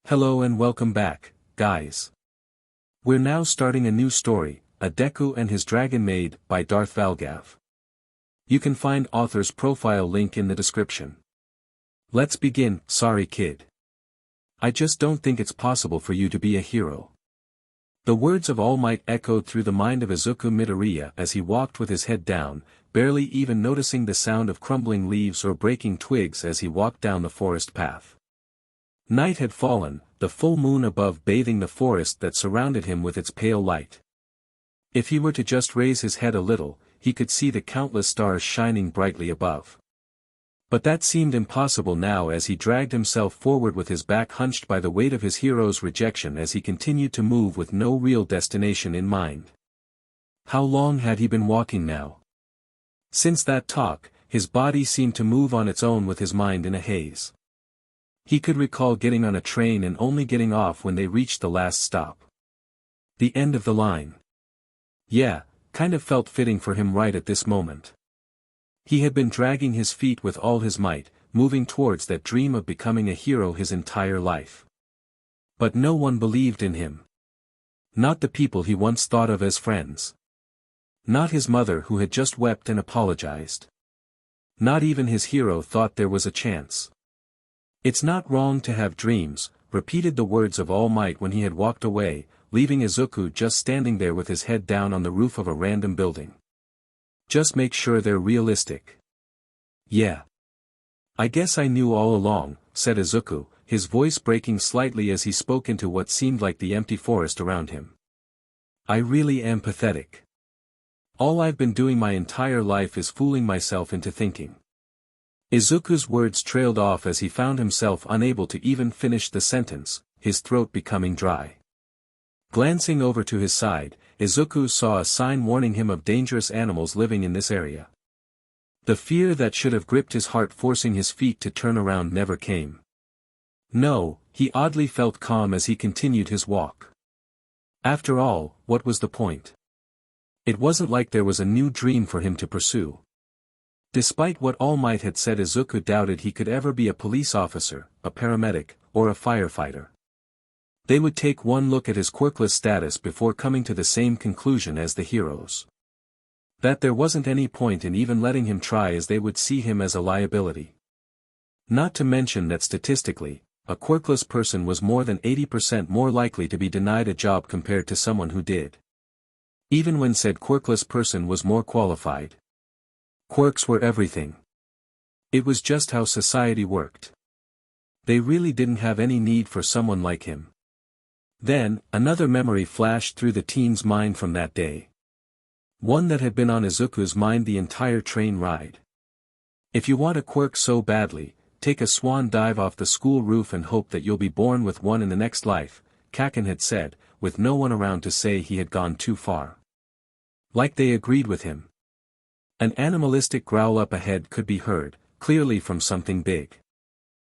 Hello and welcome back, guys. We're now starting a new story, A Deku and His Dragonmaid by DarthValgaav. You can find author's profile link in the description. Let's begin. Sorry kid. I just don't think it's possible for you to be a hero. The words of All Might echoed through the mind of Izuku Midoriya as he walked with his head down, barely even noticing the sound of crumbling leaves or breaking twigs as he walked down the forest path. Night had fallen, the full moon above bathing the forest that surrounded him with its pale light. If he were to just raise his head a little, he could see the countless stars shining brightly above. But that seemed impossible now as he dragged himself forward with his back hunched by the weight of his hero's rejection as he continued to move with no real destination in mind. How long had he been walking now? Since that talk, his body seemed to move on its own with his mind in a haze. He could recall getting on a train and only getting off when they reached the last stop. The end of the line. Yeah, kind of felt fitting for him right at this moment. He had been dragging his feet with all his might, moving towards that dream of becoming a hero his entire life. But no one believed in him. Not the people he once thought of as friends. Not his mother who had just wept and apologized. Not even his hero thought there was a chance. It's not wrong to have dreams, repeated the words of All Might when he had walked away, leaving Izuku just standing there with his head down on the roof of a random building. Just make sure they're realistic. Yeah. I guess I knew all along, said Izuku, his voice breaking slightly as he spoke into what seemed like the empty forest around him. I really am pathetic. All I've been doing my entire life is fooling myself into thinking. Izuku's words trailed off as he found himself unable to even finish the sentence, his throat becoming dry. Glancing over to his side, Izuku saw a sign warning him of dangerous animals living in this area. The fear that should have gripped his heart forcing his feet to turn around never came. No, he oddly felt calm as he continued his walk. After all, what was the point? It wasn't like there was a new dream for him to pursue. Despite what All Might had said, Izuku doubted he could ever be a police officer, a paramedic, or a firefighter. They would take one look at his quirkless status before coming to the same conclusion as the heroes. That there wasn't any point in even letting him try as they would see him as a liability. Not to mention that statistically, a quirkless person was more than 80% more likely to be denied a job compared to someone who did. Even when said quirkless person was more qualified. Quirks were everything. It was just how society worked. They really didn't have any need for someone like him. Then, another memory flashed through the teen's mind from that day. One that had been on Izuku's mind the entire train ride. If you want a quirk so badly, take a swan dive off the school roof and hope that you'll be born with one in the next life, Kaken had said, with no one around to say he had gone too far. Like they agreed with him. An animalistic growl up ahead could be heard, clearly from something big.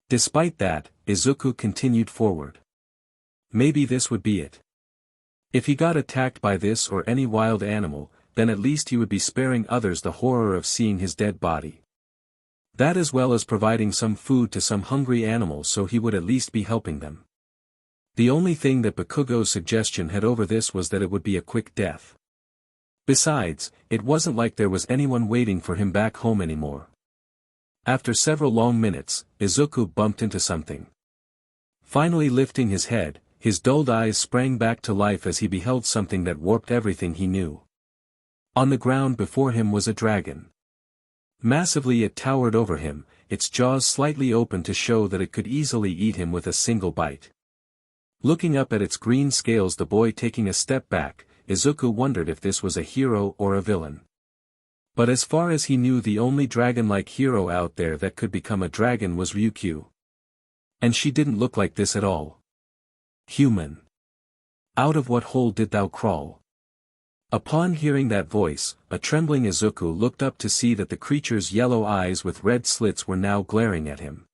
Despite that, Izuku continued forward. Maybe this would be it. If he got attacked by this or any wild animal, then at least he would be sparing others the horror of seeing his dead body. That as well as providing some food to some hungry animals, so he would at least be helping them. The only thing that Bakugo's suggestion had over this was that it would be a quick death. Besides, it wasn't like there was anyone waiting for him back home anymore. After several long minutes, Izuku bumped into something. Finally lifting his head, his dulled eyes sprang back to life as he beheld something that warped everything he knew. On the ground before him was a dragon. Massively it towered over him, its jaws slightly open to show that it could easily eat him with a single bite. Looking up at its green scales, the boy taking a step back, Izuku wondered if this was a hero or a villain. But as far as he knew, the only dragon-like hero out there that could become a dragon was Ryukyu. And she didn't look like this at all. Human. Out of what hole did thou crawl? Upon hearing that voice, a trembling Izuku looked up to see that the creature's yellow eyes with red slits were now glaring at him.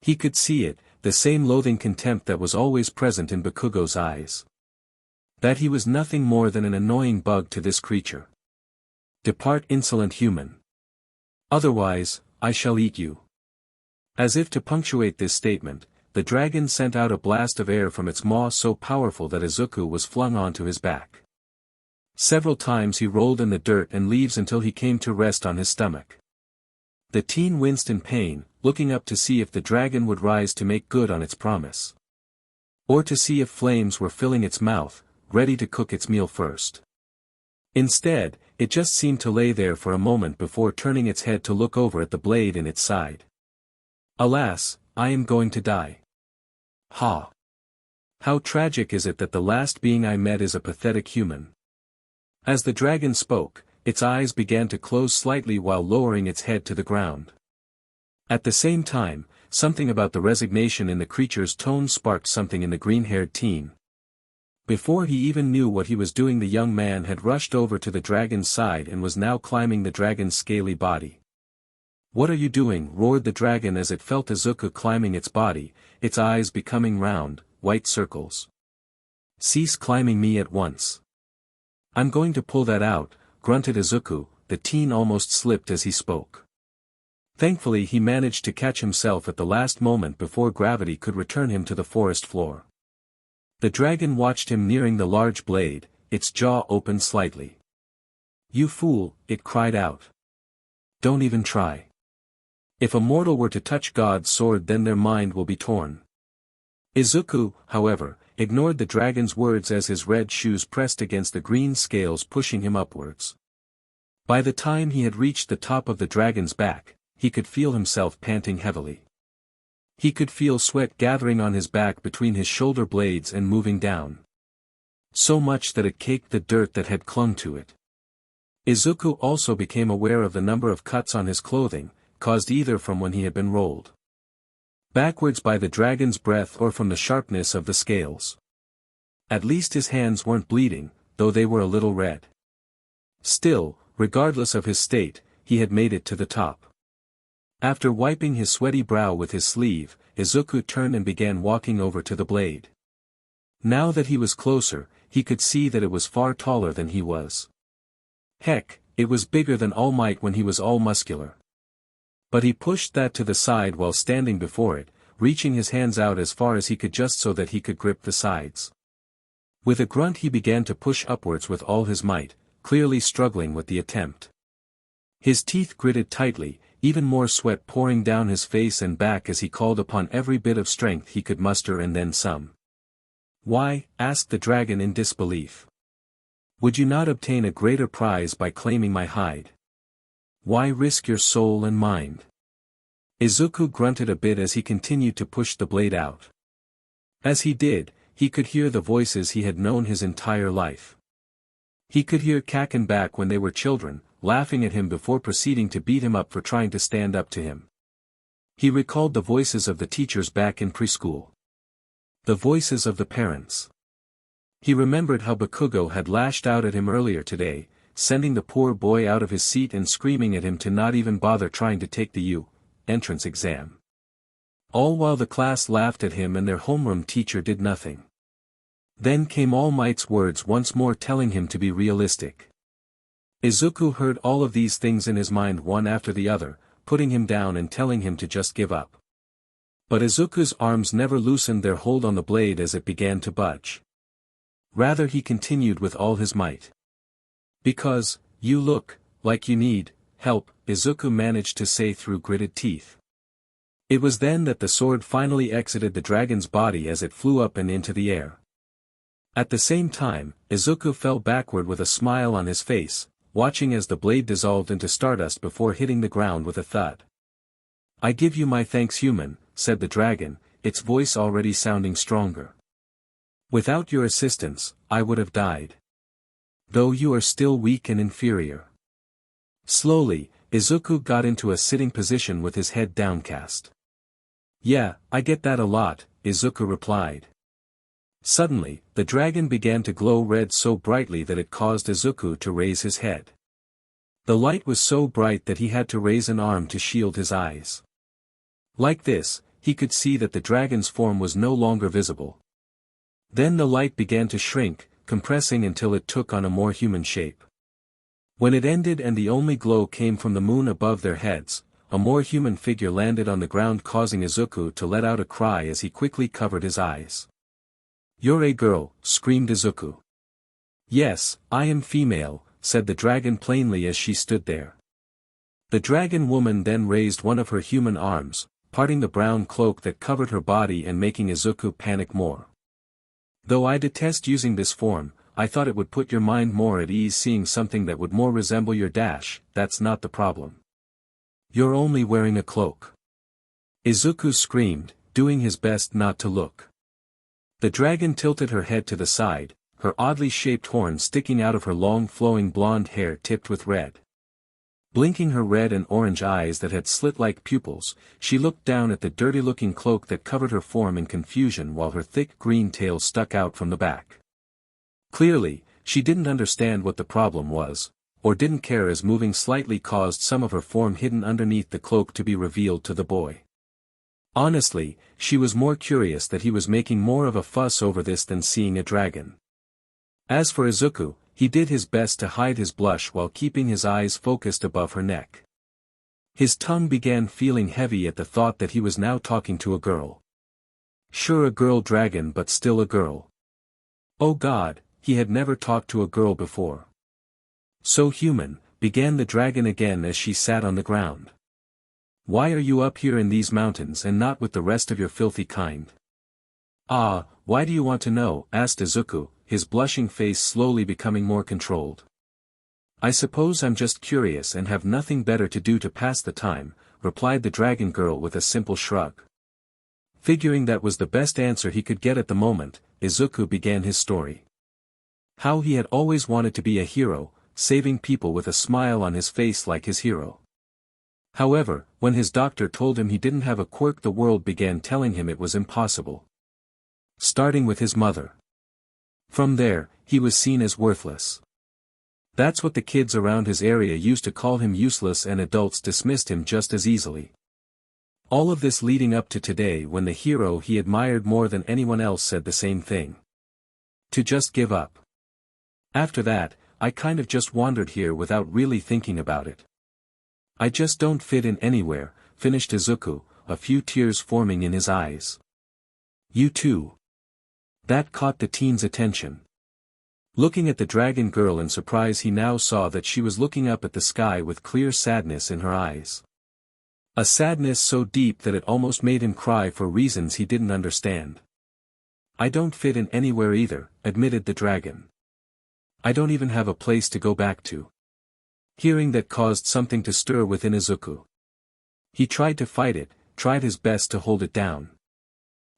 He could see it, the same loathing contempt that was always present in Bakugo's eyes. That he was nothing more than an annoying bug to this creature. Depart, insolent human. Otherwise, I shall eat you. As if to punctuate this statement, the the dragon sent out a blast of air from its maw so powerful that Izuku was flung onto his back. Several times he rolled in the dirt and leaves until he came to rest on his stomach. The teen winced in pain, looking up to see if the dragon would rise to make good on its promise. Or to see if flames were filling its mouth, ready to cook its meal first. Instead, it just seemed to lay there for a moment before turning its head to look over at the blade in its side. Alas, I am going to die. Ha! How tragic is it that the last being I met is a pathetic human. As the dragon spoke, its eyes began to close slightly while lowering its head to the ground. At the same time, something about the resignation in the creature's tone sparked something in the green-haired teen. Before he even knew what he was doing, the young man had rushed over to the dragon's side and was now climbing the dragon's scaly body. "What are you doing?" roared the dragon as it felt Izuku climbing its body, its eyes becoming round, white circles. "Cease climbing me at once." "I'm going to pull that out," grunted Izuku. The teen almost slipped as he spoke. Thankfully he managed to catch himself at the last moment before gravity could return him to the forest floor. The dragon watched him nearing the large blade, its jaw opened slightly. "You fool," it cried out. "Don't even try. If a mortal were to touch God's sword, then their mind will be torn." Izuku, however, ignored the dragon's words as his red shoes pressed against the green scales, pushing him upwards. By the time he had reached the top of the dragon's back, he could feel himself panting heavily. He could feel sweat gathering on his back between his shoulder blades and moving down. So much that it caked the dirt that had clung to it. Izuku also became aware of the number of cuts on his clothing, caused either from when he had been rolled backwards by the dragon's breath or from the sharpness of the scales. At least his hands weren't bleeding, though they were a little red. Still, regardless of his state, he had made it to the top. After wiping his sweaty brow with his sleeve, Izuku turned and began walking over to the blade. Now that he was closer, he could see that it was far taller than he was. Heck, it was bigger than All Might when he was all muscular. But he pushed that to the side while standing before it, reaching his hands out as far as he could just so that he could grip the sides. With a grunt he began to push upwards with all his might, clearly struggling with the attempt. His teeth gritted tightly, even more sweat pouring down his face and back as he called upon every bit of strength he could muster and then some. "Why?" asked the dragon in disbelief. "Would you not obtain a greater prize by claiming my hide? Why risk your soul and mind?" Izuku grunted a bit as he continued to push the blade out. As he did, he could hear the voices he had known his entire life. He could hear Kaken back when they were children, laughing at him before proceeding to beat him up for trying to stand up to him. He recalled the voices of the teachers back in preschool. The voices of the parents. He remembered how Bakugo had lashed out at him earlier today, sending the poor boy out of his seat and screaming at him to not even bother trying to take the entrance exam. All while the class laughed at him and their homeroom teacher did nothing. Then came All Might's words once more telling him to be realistic. Izuku heard all of these things in his mind one after the other, putting him down and telling him to just give up. But Izuku's arms never loosened their hold on the blade as it began to budge. Rather he continued with all his might. "Because, you look like you need help," Izuku managed to say through gritted teeth. It was then that the sword finally exited the dragon's body as it flew up and into the air. At the same time, Izuku fell backward with a smile on his face, watching as the blade dissolved into stardust before hitting the ground with a thud. "I give you my thanks, human," said the dragon, its voice already sounding stronger. "Without your assistance, I would have died. Though you are still weak and inferior." Slowly, Izuku got into a sitting position with his head downcast. "Yeah, I get that a lot," Izuku replied. Suddenly, the dragon began to glow red so brightly that it caused Izuku to raise his head. The light was so bright that he had to raise an arm to shield his eyes. Like this, he could see that the dragon's form was no longer visible. Then the light began to shrink, compressing until it took on a more human shape. When it ended and the only glow came from the moon above their heads, a more human figure landed on the ground, causing Izuku to let out a cry as he quickly covered his eyes. "You're a girl," screamed Izuku. "Yes, I am female," said the dragon plainly as she stood there. The dragon woman then raised one of her human arms, parting the brown cloak that covered her body and making Izuku panic more. "Though I detest using this form, I thought it would put your mind more at ease seeing something that would more resemble your dash. That's not the problem. You're only wearing a cloak." Izuku screamed, doing his best not to look. The dragon tilted her head to the side, her oddly shaped horn sticking out of her long flowing blonde hair tipped with red. Blinking her red and orange eyes that had slit-like pupils, she looked down at the dirty-looking cloak that covered her form in confusion while her thick green tail stuck out from the back. Clearly, she didn't understand what the problem was, or didn't care as moving slightly caused some of her form hidden underneath the cloak to be revealed to the boy. Honestly, she was more curious that he was making more of a fuss over this than seeing a dragon. As for Izuku, he did his best to hide his blush while keeping his eyes focused above her neck. His tongue began feeling heavy at the thought that he was now talking to a girl. Sure, a girl dragon, but still a girl. Oh God, he had never talked to a girl before. "So human," began the dragon again as she sat on the ground. "Why are you up here in these mountains and not with the rest of your filthy kind?" "Ah, why do you want to know?" asked Izuku, his blushing face slowly becoming more controlled. "I suppose I'm just curious and have nothing better to do to pass the time," replied the dragon girl with a simple shrug. Figuring that was the best answer he could get at the moment, Izuku began his story. How he had always wanted to be a hero, saving people with a smile on his face like his hero. However, when his doctor told him he didn't have a quirk, the world began telling him it was impossible. Starting with his mother. From there, he was seen as worthless. That's what the kids around his area used to call him, useless, and adults dismissed him just as easily. All of this leading up to today when the hero he admired more than anyone else said the same thing. To just give up. After that, I kind of just wandered here without really thinking about it. I just don't fit in anywhere, finished Izuku, a few tears forming in his eyes. You too. That caught the teen's attention. Looking at the dragon girl in surprise, he now saw that she was looking up at the sky with clear sadness in her eyes. A sadness so deep that it almost made him cry for reasons he didn't understand. I don't fit in anywhere either, admitted the dragon. I don't even have a place to go back to. Hearing that caused something to stir within Izuku. He tried to fight it, tried his best to hold it down.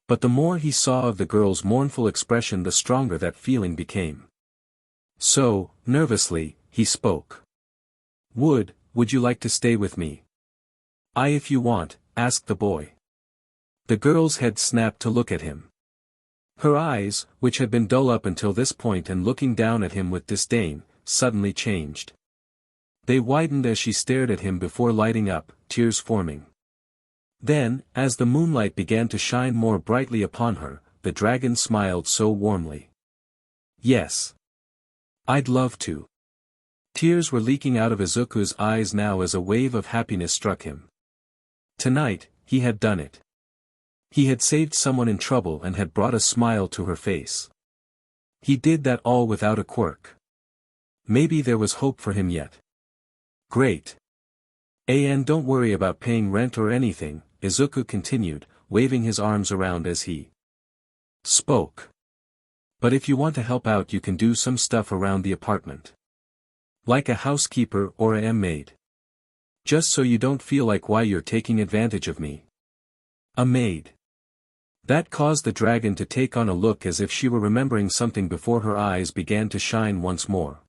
But the more he saw of the girl's mournful expression, the stronger that feeling became. So, nervously, he spoke. Would you like to stay with me? If you want, asked the boy. The girl's head snapped to look at him. Her eyes, which had been dull up until this point and looking down at him with disdain, suddenly changed. They widened as she stared at him before lighting up, tears forming. Then, as the moonlight began to shine more brightly upon her, the dragon smiled so warmly. Yes. I'd love to. Tears were leaking out of Izuku's eyes now as a wave of happiness struck him. Tonight, he had done it. He had saved someone in trouble and had brought a smile to her face. He did that all without a quirk. Maybe there was hope for him yet. Great. And don't worry about paying rent or anything, Izuku continued, waving his arms around as he spoke. But if you want to help out, you can do some stuff around the apartment. Like a housekeeper or a maid. Just so you don't feel like why you're taking advantage of me. A maid. That caused the dragon to take on a look as if she were remembering something before her eyes began to shine once more.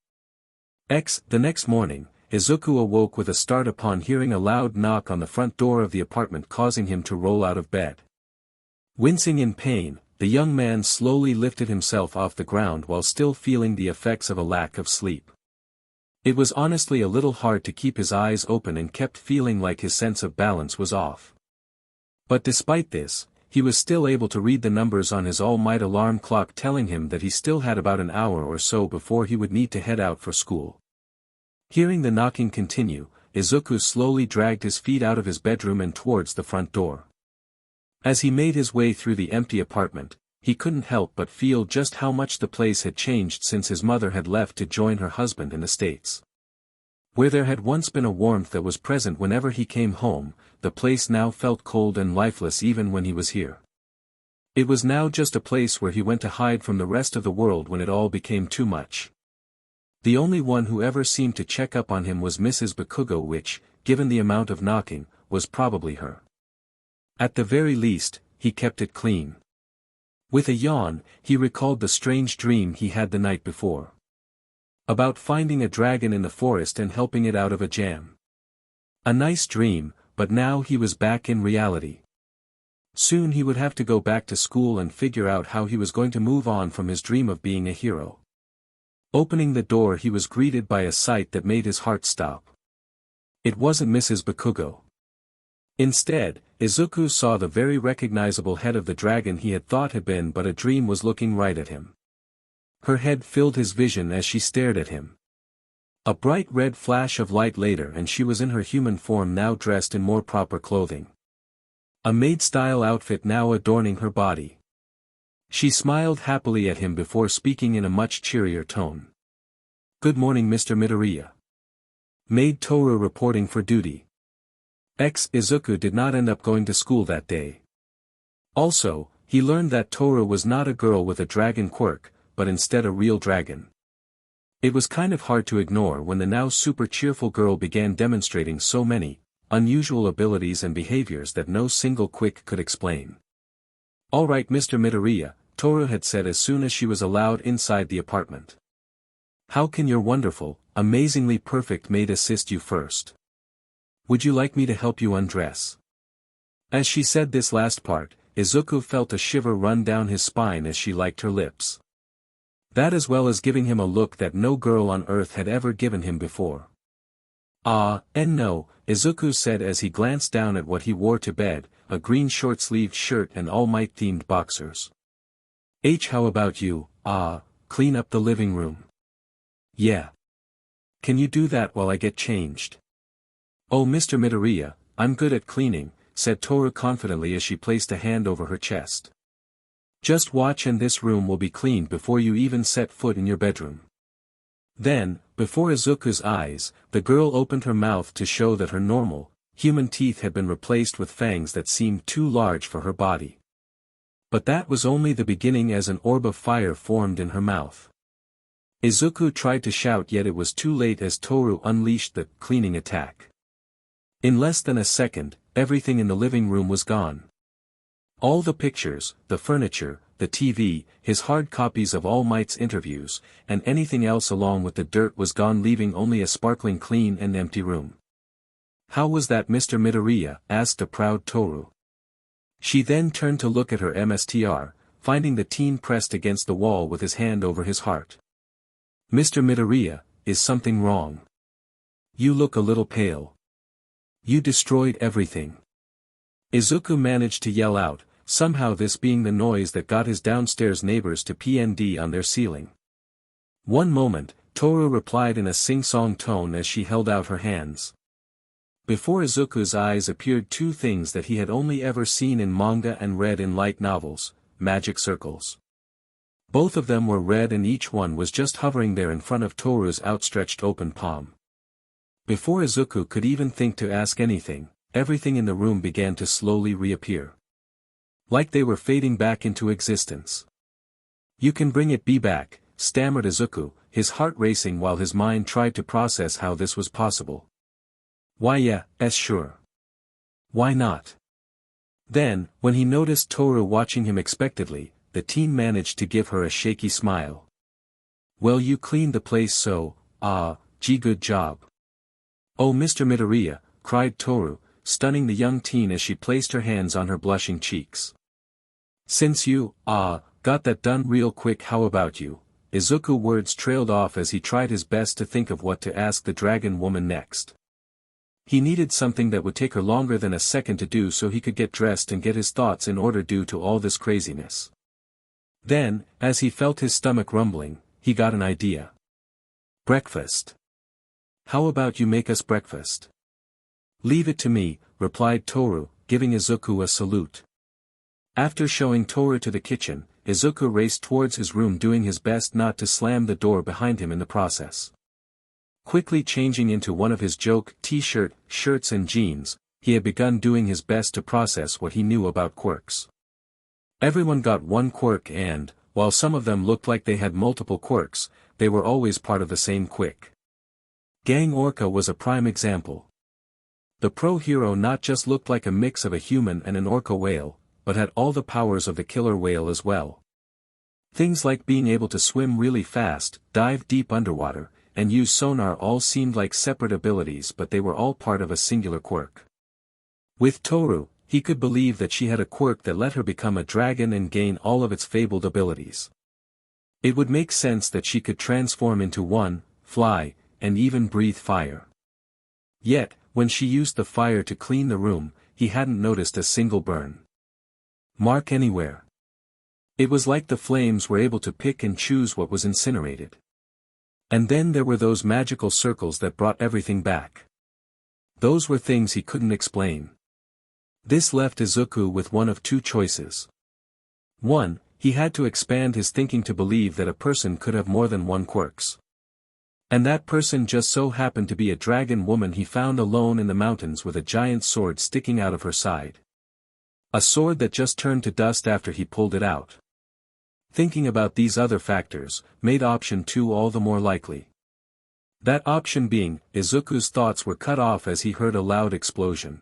The next morning, Izuku awoke with a start upon hearing a loud knock on the front door of the apartment, causing him to roll out of bed. Wincing in pain, the young man slowly lifted himself off the ground while still feeling the effects of a lack of sleep. It was honestly a little hard to keep his eyes open and kept feeling like his sense of balance was off. But despite this, he was still able to read the numbers on his all-might alarm clock telling him that he still had about an hour or so before he would need to head out for school. Hearing the knocking continue, Izuku slowly dragged his feet out of his bedroom and towards the front door. As he made his way through the empty apartment, he couldn't help but feel just how much the place had changed since his mother had left to join her husband in the States. Where there had once been a warmth that was present whenever he came home, the place now felt cold and lifeless even when he was here. It was now just a place where he went to hide from the rest of the world when it all became too much. The only one who ever seemed to check up on him was Mrs. Bakugo, which, given the amount of knocking, was probably her. At the very least, he kept it clean. With a yawn, he recalled the strange dream he had the night before. About finding a dragon in the forest and helping it out of a jam. A nice dream, but now he was back in reality. Soon he would have to go back to school and figure out how he was going to move on from his dream of being a hero. Opening the door, he was greeted by a sight that made his heart stop. It wasn't Mrs. Bakugo. Instead, Izuku saw the very recognizable head of the dragon he had thought had been but a dream was looking right at him. Her head filled his vision as she stared at him. A bright red flash of light later and she was in her human form, now dressed in more proper clothing. A maid-style outfit now adorning her body. She smiled happily at him before speaking in a much cheerier tone. "Good morning, Mr. Midoriya." Maid Toru reporting for duty. Izuku did not end up going to school that day. Also, he learned that Toru was not a girl with a dragon quirk, but instead a real dragon. It was kind of hard to ignore when the now super cheerful girl began demonstrating so many unusual abilities and behaviors that no single quick could explain. "All right, Mr. Midoriya," Toru had said as soon as she was allowed inside the apartment. "How can your wonderful, amazingly perfect maid assist you first? Would you like me to help you undress?" As she said this last part, Izuku felt a shiver run down his spine as she liked her lips. That, as well as giving him a look that no girl on earth had ever given him before. And no," Izuku said as he glanced down at what he wore to bed, a green short-sleeved shirt and All Might-themed boxers. How about you, clean up the living room?" "Yeah. Can you do that while I get changed?" "Oh, Mr. Midoriya, I'm good at cleaning," said Toru confidently as she placed a hand over her chest. "Just watch and this room will be cleaned before you even set foot in your bedroom." Then, before Izuku's eyes, the girl opened her mouth to show that her normal, human teeth had been replaced with fangs that seemed too large for her body. But that was only the beginning as an orb of fire formed in her mouth. Izuku tried to shout, yet it was too late as Toru unleashed the cleaning attack. In less than a second, everything in the living room was gone. All the pictures, the furniture, the TV, his hard copies of All Might's interviews, and anything else along with the dirt was gone, leaving only a sparkling clean and empty room. "How was that, Mr. Midoriya?" asked a proud Toru. She then turned to look at her MSTR, finding the teen pressed against the wall with his hand over his heart. "Mr. Midoriya, is something wrong? You look a little pale. You destroyed everything." Izuku managed to yell out, somehow this being the noise that got his downstairs neighbors to PND on their ceiling. "One moment," Toru replied in a sing-song tone as she held out her hands. Before Izuku's eyes appeared two things that he had only ever seen in manga and read in light novels: magic circles. Both of them were red and each one was just hovering there in front of Toru's outstretched open palm. Before Izuku could even think to ask anything, everything in the room began to slowly reappear. Like they were fading back into existence. "You can bring it back," stammered Izuku, his heart racing while his mind tried to process how this was possible. "Why, yeah, sure. Why not?" Then, when he noticed Toru watching him expectantly, the teen managed to give her a shaky smile. "Well, you cleaned the place so, good job." "Oh, Mr. Midoriya," cried Toru, stunning the young teen as she placed her hands on her blushing cheeks. "Since you, got that done real quick, how about you?" Izuku words trailed off as he tried his best to think of what to ask the dragon woman next. He needed something that would take her longer than a second to do so he could get dressed and get his thoughts in order due to all this craziness. Then, as he felt his stomach rumbling, he got an idea. "Breakfast. How about you make us breakfast?" "Leave it to me," replied Toru, giving Izuku a salute. After showing Toru to the kitchen, Izuku raced towards his room, doing his best not to slam the door behind him in the process. Quickly changing into one of his joke t-shirt, shirts and jeans, he had begun doing his best to process what he knew about quirks. Everyone got one quirk and, while some of them looked like they had multiple quirks, they were always part of the same quirk. Gang Orca was a prime example. The pro-hero not just looked like a mix of a human and an orca whale, but had all the powers of the killer whale as well. Things like being able to swim really fast, dive deep underwater, and use sonar all seemed like separate abilities, but they were all part of a singular quirk. With Toru, he could believe that she had a quirk that let her become a dragon and gain all of its fabled abilities. It would make sense that she could transform into one, fly, and even breathe fire. Yet, when she used the fire to clean the room, he hadn't noticed a single burn mark anywhere. It was like the flames were able to pick and choose what was incinerated. And then there were those magical circles that brought everything back. Those were things he couldn't explain. This left Izuku with one of two choices. 1, he had to expand his thinking to believe that a person could have more than one quirks. And that person just so happened to be a dragon woman he found alone in the mountains with a giant sword sticking out of her side. A sword that just turned to dust after he pulled it out. Thinking about these other factors, made option 2 all the more likely. That option being, Izuku's thoughts were cut off as he heard a loud explosion.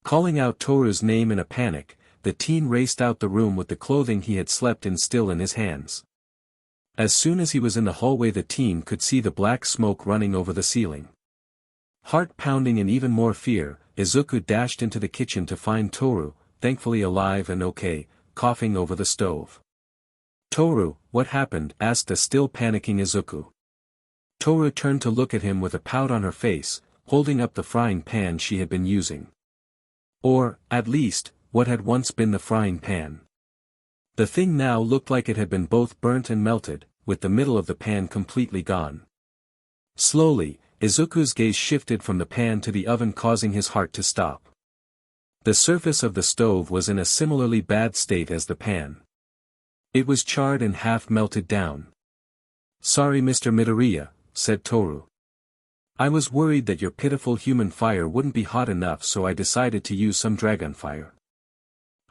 Calling out Toru's name in a panic, the teen raced out the room with the clothing he had slept in still in his hands. As soon as he was in the hallway, the teen could see the black smoke running over the ceiling. Heart pounding in even more fear, Izuku dashed into the kitchen to find Toru, thankfully alive and okay, coughing over the stove. "Toru, what happened?" asked a still panicking Izuku. Toru turned to look at him with a pout on her face, holding up the frying pan she had been using. Or, at least, what had once been the frying pan. The thing now looked like it had been both burnt and melted, with the middle of the pan completely gone. Slowly, Izuku's gaze shifted from the pan to the oven, causing his heart to stop. The surface of the stove was in a similarly bad state as the pan. It was charred and half melted down. "Sorry, Mr. Midoriya," said Toru. "I was worried that your pitiful human fire wouldn't be hot enough, so I decided to use some dragon fire.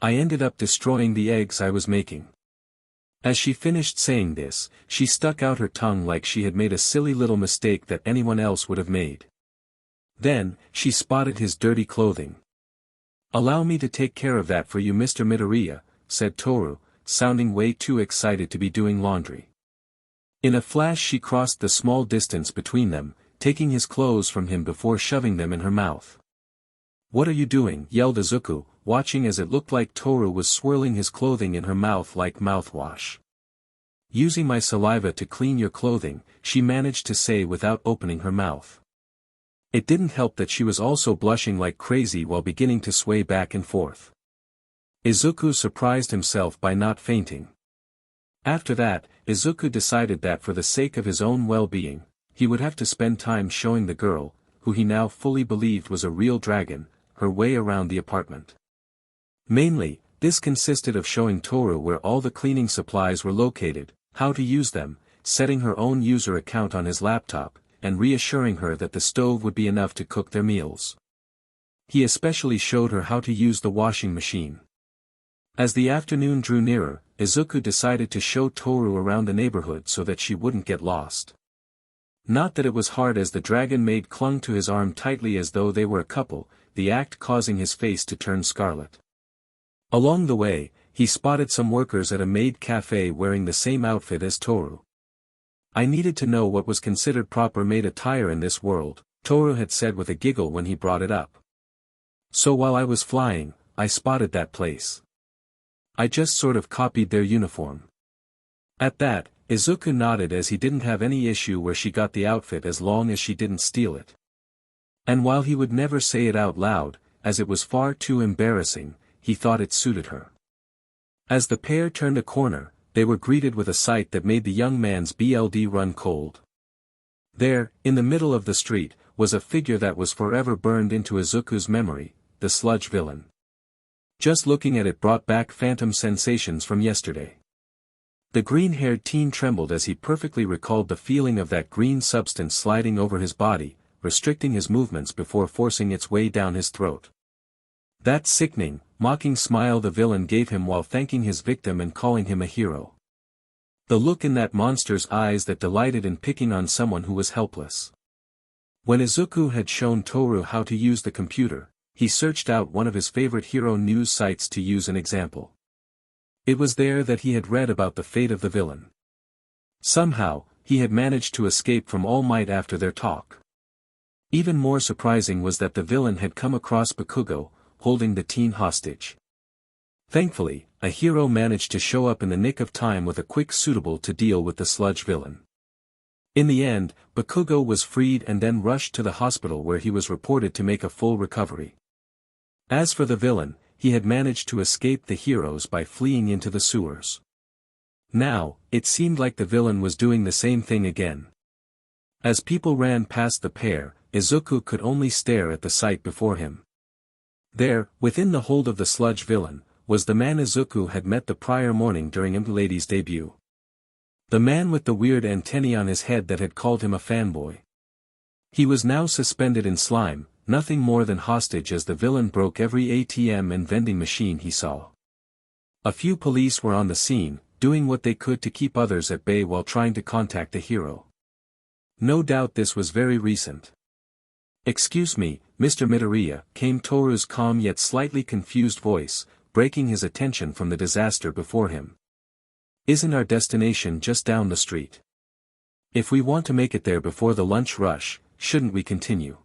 I ended up destroying the eggs I was making." As she finished saying this, she stuck out her tongue like she had made a silly little mistake that anyone else would have made. Then, she spotted his dirty clothing. "Allow me to take care of that for you, Mr. Midoriya," said Toru, sounding way too excited to be doing laundry. In a flash she crossed the small distance between them, taking his clothes from him before shoving them in her mouth. "What are you doing?" yelled Izuku, watching as it looked like Toru was swirling his clothing in her mouth like mouthwash. "Using my saliva to clean your clothing," she managed to say without opening her mouth. It didn't help that she was also blushing like crazy while beginning to sway back and forth. Izuku surprised himself by not fainting. After that, Izuku decided that for the sake of his own well-being, he would have to spend time showing the girl, who he now fully believed was a real dragon, her way around the apartment. Mainly, this consisted of showing Toru where all the cleaning supplies were located, how to use them, setting her own user account on his laptop, and reassuring her that the stove would be enough to cook their meals. He especially showed her how to use the washing machine. As the afternoon drew nearer, Izuku decided to show Toru around the neighborhood so that she wouldn't get lost. Not that it was hard, as the Dragonmaid clung to his arm tightly as though they were a couple, the act causing his face to turn scarlet. Along the way, he spotted some workers at a Maid cafe wearing the same outfit as Toru. "I needed to know what was considered proper maid attire in this world," Toru had said with a giggle when he brought it up. "So while I was flying, I spotted that place. I just sort of copied their uniform." At that, Izuku nodded, as he didn't have any issue where she got the outfit as long as she didn't steal it. And while he would never say it out loud, as it was far too embarrassing, he thought it suited her. As the pair turned a corner, they were greeted with a sight that made the young man's blood run cold. There, in the middle of the street, was a figure that was forever burned into Izuku's memory, the sludge villain. Just looking at it brought back phantom sensations from yesterday. The green-haired teen trembled as he perfectly recalled the feeling of that green substance sliding over his body, restricting his movements before forcing its way down his throat. That sickening, mocking smile the villain gave him while thanking his victim and calling him a hero. The look in that monster's eyes that delighted in picking on someone who was helpless. When Izuku had shown Toru how to use the computer, he searched out one of his favorite hero news sites to use an example. It was there that he had read about the fate of the villain. Somehow, he had managed to escape from All Might after their talk. Even more surprising was that the villain had come across Bakugo, holding the teen hostage. Thankfully, a hero managed to show up in the nick of time with a quick suitable to deal with the sludge villain. In the end, Bakugo was freed and then rushed to the hospital where he was reported to make a full recovery. As for the villain, he had managed to escape the heroes by fleeing into the sewers. Now, it seemed like the villain was doing the same thing again. As people ran past the pair, Izuku could only stare at the sight before him. There, within the hold of the sludge villain, was the man Izuku had met the prior morning during Lady's debut. The man with the weird antennae on his head that had called him a fanboy. He was now suspended in slime, nothing more than hostage as the villain broke every ATM and vending machine he saw. A few police were on the scene, doing what they could to keep others at bay while trying to contact the hero. No doubt this was very recent. "Excuse me, Mr. Midoriya," came Toru's calm yet slightly confused voice, breaking his attention from the disaster before him. "Isn't our destination just down the street? If we want to make it there before the lunch rush, shouldn't we continue?"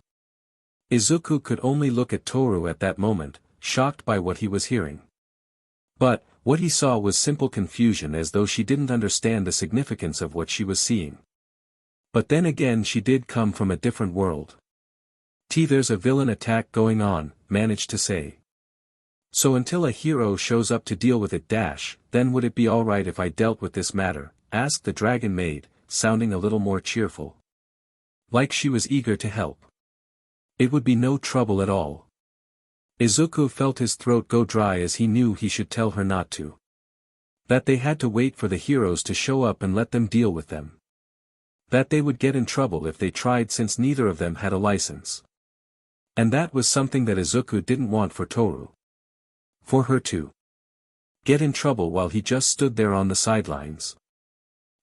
Izuku could only look at Toru at that moment, shocked by what he was hearing. But, what he saw was simple confusion, as though she didn't understand the significance of what she was seeing. But then again, she did come from a different world. "There's a villain attack going on," managed to say. "So until a hero shows up to deal with it then would it be alright if I dealt with this matter?" asked the Dragonmaid, sounding a little more cheerful. Like she was eager to help. "It would be no trouble at all." Izuku felt his throat go dry as he knew he should tell her not to. That they had to wait for the heroes to show up and let them deal with them. That they would get in trouble if they tried since neither of them had a license. And that was something that Izuku didn't want for Toru. For her to get in trouble while he just stood there on the sidelines.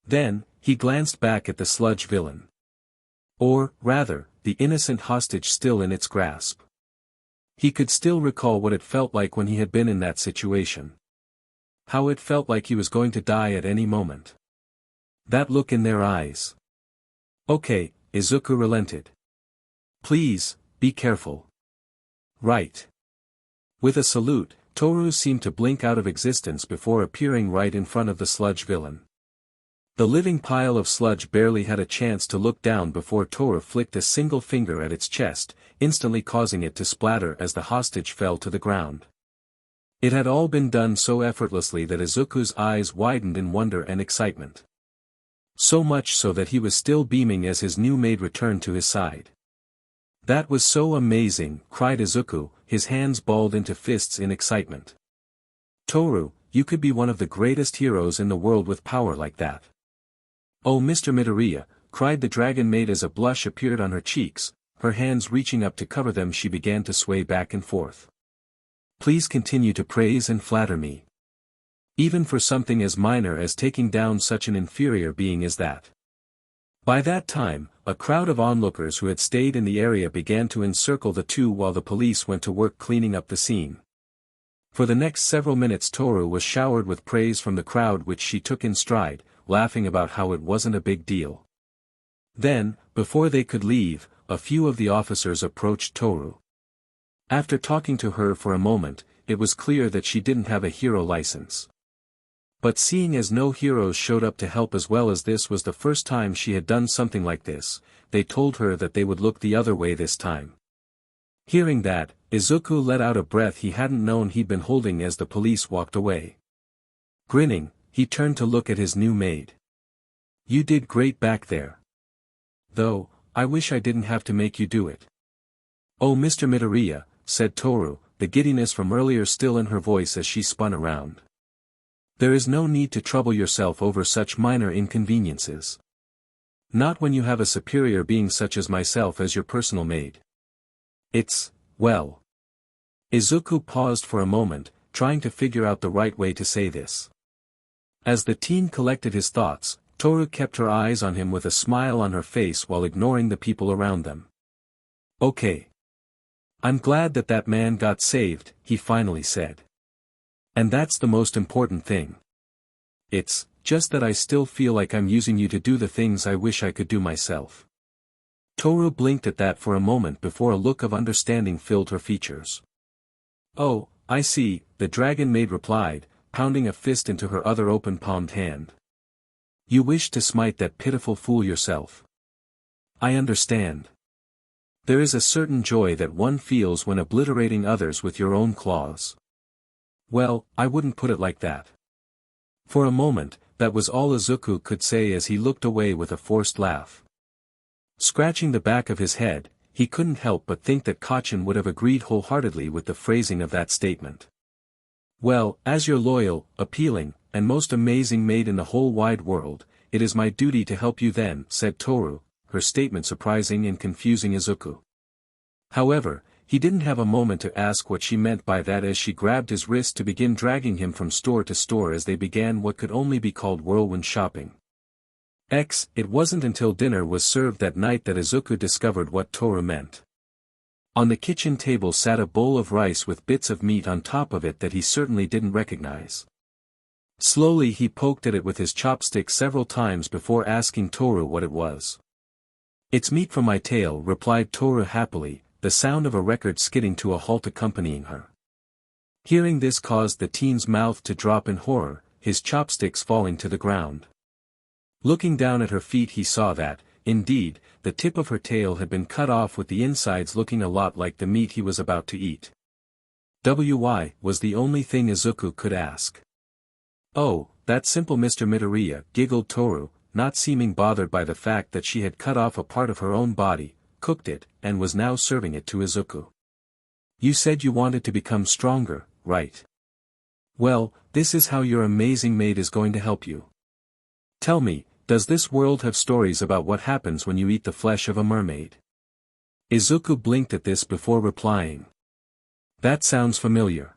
Then, he glanced back at the sludge villain. Or, rather, the innocent hostage still in its grasp. He could still recall what it felt like when he had been in that situation. How it felt like he was going to die at any moment. That look in their eyes. "Okay," Izuku relented. "Please, be careful." "Right." With a salute, Toru seemed to blink out of existence before appearing right in front of the sludge villain. The living pile of sludge barely had a chance to look down before Toru flicked a single finger at its chest, instantly causing it to splatter as the hostage fell to the ground. It had all been done so effortlessly that Izuku's eyes widened in wonder and excitement. So much so that he was still beaming as his new maid returned to his side. "That was so amazing," cried Izuku, his hands balled into fists in excitement. "Toru, you could be one of the greatest heroes in the world with power like that." "Oh, Mr. Midoriya," cried the Dragonmaid as a blush appeared on her cheeks, her hands reaching up to cover them. She began to sway back and forth. "Please continue to praise and flatter me. Even for something as minor as taking down such an inferior being as that." By that time, a crowd of onlookers who had stayed in the area began to encircle the two while the police went to work cleaning up the scene. For the next several minutes Toru was showered with praise from the crowd, which she took in stride, laughing about how it wasn't a big deal. Then, before they could leave, a few of the officers approached Toru. After talking to her for a moment, it was clear that she didn't have a hero license. But seeing as no heroes showed up to help, as well as this was the first time she had done something like this, they told her that they would look the other way this time. Hearing that, Izuku let out a breath he hadn't known he'd been holding as the police walked away. Grinning, he turned to look at his new maid. "You did great back there. Though, I wish I didn't have to make you do it. Oh Mr. Midoriya, said Toru, the giddiness from earlier still in her voice as she spun around. There is no need to trouble yourself over such minor inconveniences. Not when you have a superior being such as myself as your personal maid. Well. Izuku paused for a moment, trying to figure out the right way to say this. As the teen collected his thoughts, Toru kept her eyes on him with a smile on her face while ignoring the people around them. Okay. I'm glad that man got saved, he finally said. And that's the most important thing. It's just that I still feel like I'm using you to do the things I wish I could do myself. Toru blinked at that for a moment before a look of understanding filled her features. Oh, I see, the Dragonmaid replied, pounding a fist into her other open-palmed hand. You wish to smite that pitiful fool yourself. I understand. There is a certain joy that one feels when obliterating others with your own claws. Well, I wouldn't put it like that. For a moment, that was all Izuku could say as he looked away with a forced laugh. Scratching the back of his head, he couldn't help but think that Kachin would have agreed wholeheartedly with the phrasing of that statement. Well, as your loyal, appealing, and most amazing maid in the whole wide world, it is my duty to help you then, said Toru, her statement surprising and confusing Izuku. However, he didn't have a moment to ask what she meant by that as she grabbed his wrist to begin dragging him from store to store as they began what could only be called whirlwind shopping. It wasn't until dinner was served that night that Izuku discovered what Toru meant. On the kitchen table sat a bowl of rice with bits of meat on top of it that he certainly didn't recognize. Slowly he poked at it with his chopstick several times before asking Toru what it was. It's meat from my tail, replied Toru happily, the sound of a record skidding to a halt accompanying her. Hearing this caused the teen's mouth to drop in horror, his chopsticks falling to the ground. Looking down at her feet he saw that, indeed, the tip of her tail had been cut off with the insides looking a lot like the meat he was about to eat. Why was the only thing Izuku could ask. Oh, that simple Mr. Midoriya, giggled Toru, not seeming bothered by the fact that she had cut off a part of her own body, cooked it, and was now serving it to Izuku. You said you wanted to become stronger, right? Well, this is how your amazing maid is going to help you. Tell me, does this world have stories about what happens when you eat the flesh of a mermaid? Izuku blinked at this before replying. That sounds familiar.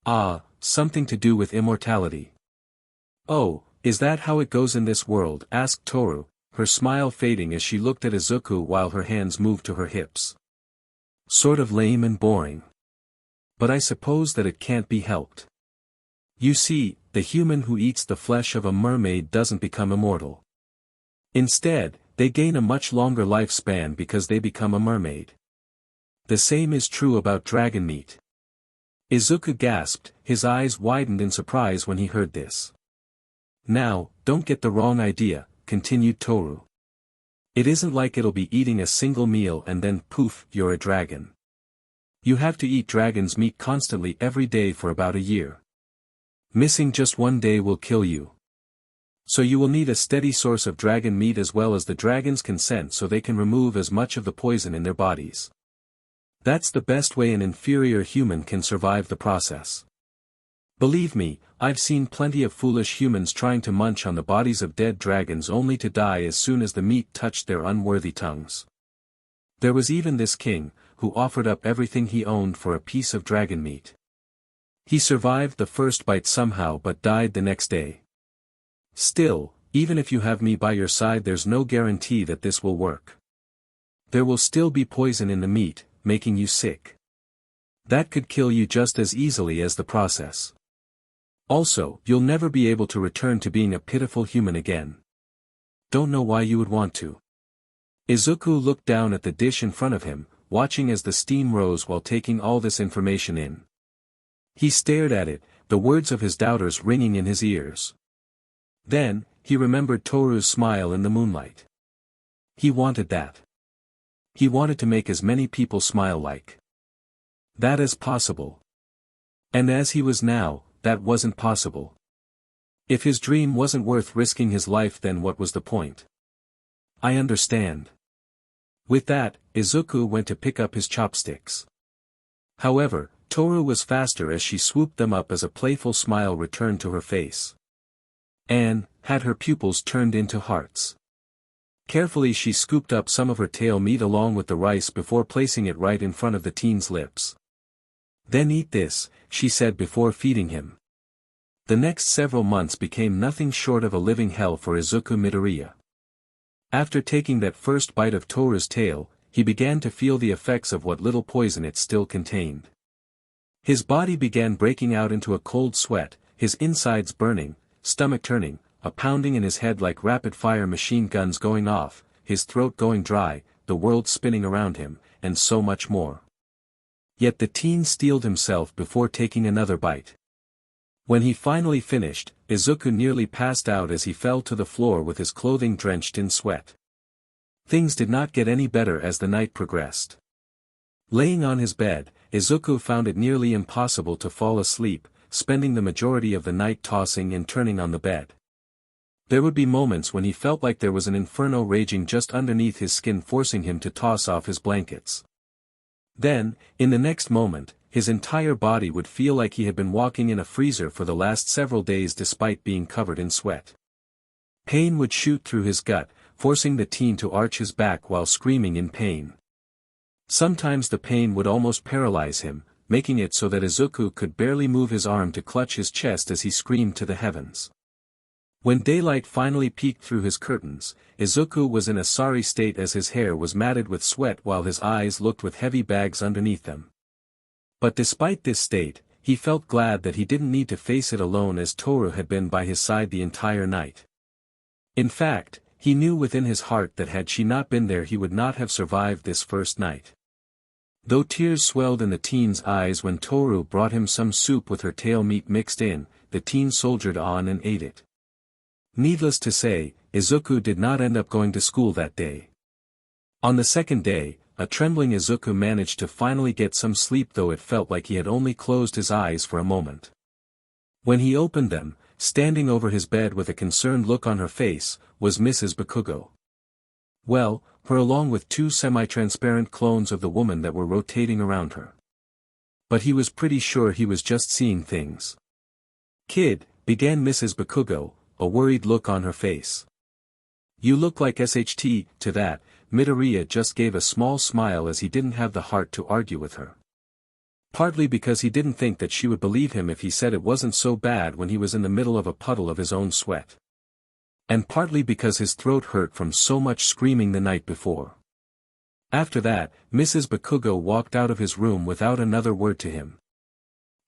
Ah, something to do with immortality. Oh, is that how it goes in this world? Asked Toru, her smile fading as she looked at Izuku while her hands moved to her hips. Sort of lame and boring. But I suppose that it can't be helped. You see, the human who eats the flesh of a mermaid doesn't become immortal. Instead, they gain a much longer lifespan because they become a mermaid. The same is true about dragon meat. Izuku gasped, his eyes widened in surprise when he heard this. Now, don't get the wrong idea, continued Toru. It isn't like it'll be eating a single meal and then poof, you're a dragon. You have to eat dragon's meat constantly every day for about a year. Missing just one day will kill you. So you will need a steady source of dragon meat as well as the dragon's consent so they can remove as much of the poison in their bodies. That's the best way an inferior human can survive the process. Believe me, I've seen plenty of foolish humans trying to munch on the bodies of dead dragons only to die as soon as the meat touched their unworthy tongues. There was even this king, who offered up everything he owned for a piece of dragon meat. He survived the first bite somehow but died the next day. Still, even if you have me by your side there's no guarantee that this will work. There will still be poison in the meat, making you sick. That could kill you just as easily as the process. Also, you'll never be able to return to being a pitiful human again. Don't know why you would want to. Izuku looked down at the dish in front of him, watching as the steam rose while taking all this information in. He stared at it, the words of his doubters ringing in his ears. Then, he remembered Toru's smile in the moonlight. He wanted that. He wanted to make as many people smile like that as possible. And as he was now, that wasn't possible. If his dream wasn't worth risking his life then what was the point? I understand. With that, Izuku went to pick up his chopsticks. However, Toru was faster as she swooped them up as a playful smile returned to her face. Anne had her pupils turned into hearts. Carefully she scooped up some of her tail meat along with the rice before placing it right in front of the teen's lips. "Then eat this," she said before feeding him. The next several months became nothing short of a living hell for Izuku Midoriya. After taking that first bite of Toru's tail, he began to feel the effects of what little poison it still contained. His body began breaking out into a cold sweat, his insides burning, stomach turning, a pounding in his head like rapid-fire machine guns going off, his throat going dry, the world spinning around him, and so much more. Yet the teen steeled himself before taking another bite. When he finally finished, Izuku nearly passed out as he fell to the floor with his clothing drenched in sweat. Things did not get any better as the night progressed. Laying on his bed, Izuku found it nearly impossible to fall asleep, spending the majority of the night tossing and turning on the bed. There would be moments when he felt like there was an inferno raging just underneath his skin forcing him to toss off his blankets. Then, in the next moment, his entire body would feel like he had been walking in a freezer for the last several days despite being covered in sweat. Pain would shoot through his gut, forcing the teen to arch his back while screaming in pain. Sometimes the pain would almost paralyze him, making it so that Izuku could barely move his arm to clutch his chest as he screamed to the heavens. When daylight finally peeked through his curtains, Izuku was in a sorry state as his hair was matted with sweat while his eyes looked with heavy bags underneath them. But despite this state, he felt glad that he didn't need to face it alone as Toru had been by his side the entire night. In fact, he knew within his heart that had she not been there he would not have survived this first night. Though tears swelled in the teen's eyes when Toru brought him some soup with her tail meat mixed in, the teen soldiered on and ate it. Needless to say, Izuku did not end up going to school that day. On the second day, a trembling Izuku managed to finally get some sleep though it felt like he had only closed his eyes for a moment. When he opened them, standing over his bed with a concerned look on her face, was Mrs. Bakugo. Well, her along with two semi-transparent clones of the woman that were rotating around her. But he was pretty sure he was just seeing things. "Kid," began Mrs. Bakugo, a worried look on her face. "You look like SHT," to that, Midoriya just gave a small smile as he didn't have the heart to argue with her. Partly because he didn't think that she would believe him if he said it wasn't so bad when he was in the middle of a puddle of his own sweat. And partly because his throat hurt from so much screaming the night before. After that, Mrs. Bakugo walked out of his room without another word to him.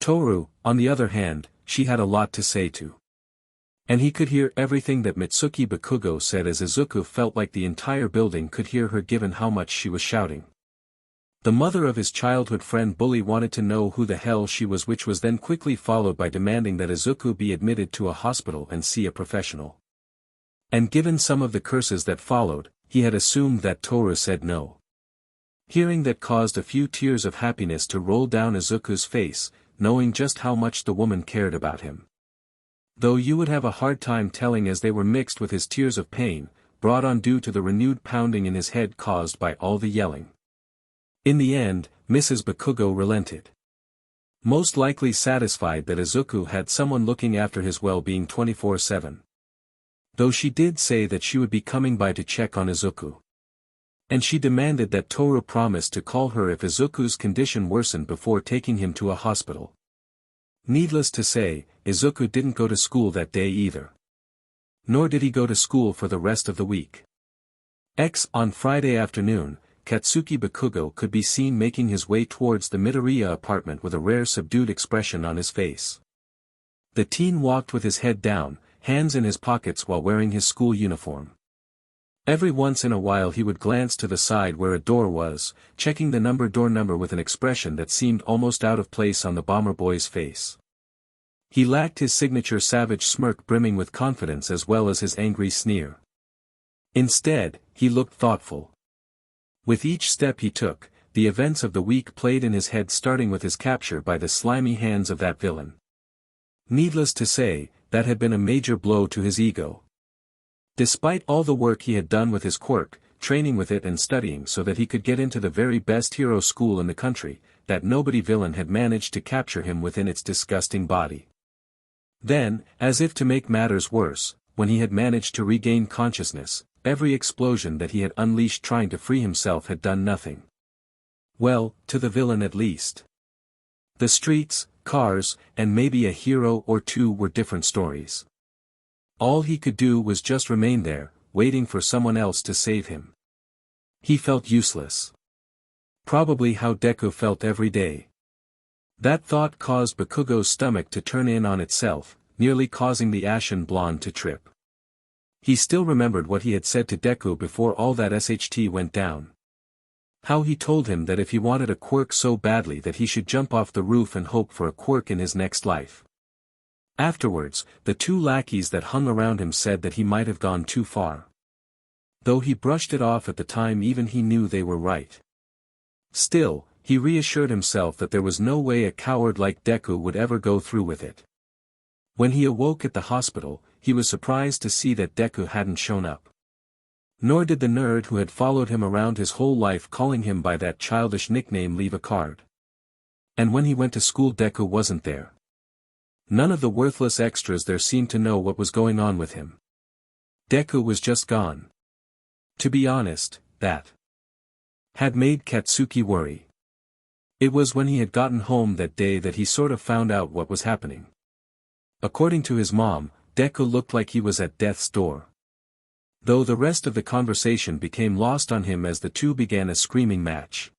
Toru, on the other hand, she had a lot to say to. And he could hear everything that Mitsuki Bakugo said as Izuku felt like the entire building could hear her given how much she was shouting. The mother of his childhood friend Bully wanted to know who the hell she was, which was then quickly followed by demanding that Izuku be admitted to a hospital and see a professional. And given some of the curses that followed, he had assumed that Toru said no. Hearing that caused a few tears of happiness to roll down Izuku's face, knowing just how much the woman cared about him. Though you would have a hard time telling as they were mixed with his tears of pain, brought on due to the renewed pounding in his head caused by all the yelling. In the end, Mrs. Bakugo relented. Most likely satisfied that Izuku had someone looking after his well-being 24/7. Though she did say that she would be coming by to check on Izuku. And she demanded that Toru promise to call her if Izuku's condition worsened before taking him to a hospital. Needless to say, Izuku didn't go to school that day either. Nor did he go to school for the rest of the week. On Friday afternoon, Katsuki Bakugo could be seen making his way towards the Midoriya apartment with a rare subdued expression on his face. The teen walked with his head down, hands in his pockets while wearing his school uniform. Every once in a while he would glance to the side where a door was, checking the door number with an expression that seemed almost out of place on the bomber boy's face. He lacked his signature savage smirk brimming with confidence as well as his angry sneer. Instead, he looked thoughtful. With each step he took, the events of the week played in his head, starting with his capture by the slimy hands of that villain. Needless to say, that had been a major blow to his ego. Despite all the work he had done with his quirk, training with it and studying so that he could get into the very best hero school in the country, that nobody villain had managed to capture him within its disgusting body. Then, as if to make matters worse, when he had managed to regain consciousness, every explosion that he had unleashed trying to free himself had done nothing. Well, to the villain at least. The streets, cars, and maybe a hero or two were different stories. All he could do was just remain there, waiting for someone else to save him. He felt useless. Probably how Deku felt every day. That thought caused Bakugo's stomach to turn in on itself, nearly causing the ashen blonde to trip. He still remembered what he had said to Deku before all that SHT went down. How he told him that if he wanted a quirk so badly that he should jump off the roof and hope for a quirk in his next life. Afterwards, the two lackeys that hung around him said that he might have gone too far. Though he brushed it off at the time, even he knew they were right. Still, he reassured himself that there was no way a coward like Deku would ever go through with it. When he awoke at the hospital, he was surprised to see that Deku hadn't shown up. Nor did the nerd who had followed him around his whole life calling him by that childish nickname leave a card. And when he went to school, Deku wasn't there. None of the worthless extras there seemed to know what was going on with him. Deku was just gone. To be honest, that had made Katsuki worry. It was when he had gotten home that day that he sort of found out what was happening. According to his mom, Deku looked like he was at death's door. Though the rest of the conversation became lost on him as the two began a screaming match.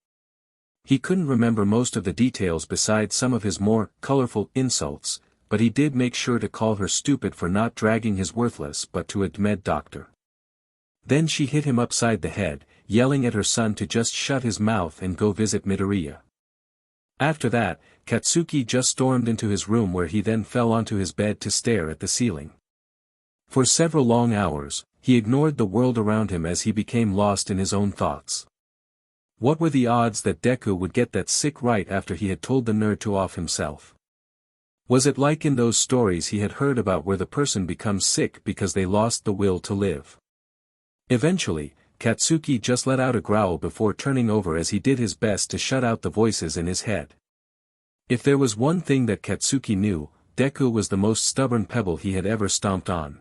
He couldn't remember most of the details besides some of his more colorful insults, but he did make sure to call her stupid for not dragging his worthless butt to a med doctor. Then she hit him upside the head, yelling at her son to just shut his mouth and go visit Midoriya. After that, Katsuki just stormed into his room, where he then fell onto his bed to stare at the ceiling. For several long hours, he ignored the world around him as he became lost in his own thoughts. What were the odds that Deku would get that sick right after he had told the nerd to off himself? Was it like in those stories he had heard about where the person becomes sick because they lost the will to live? Eventually, Katsuki just let out a growl before turning over as he did his best to shut out the voices in his head. If there was one thing that Katsuki knew, Deku was the most stubborn pebble he had ever stomped on.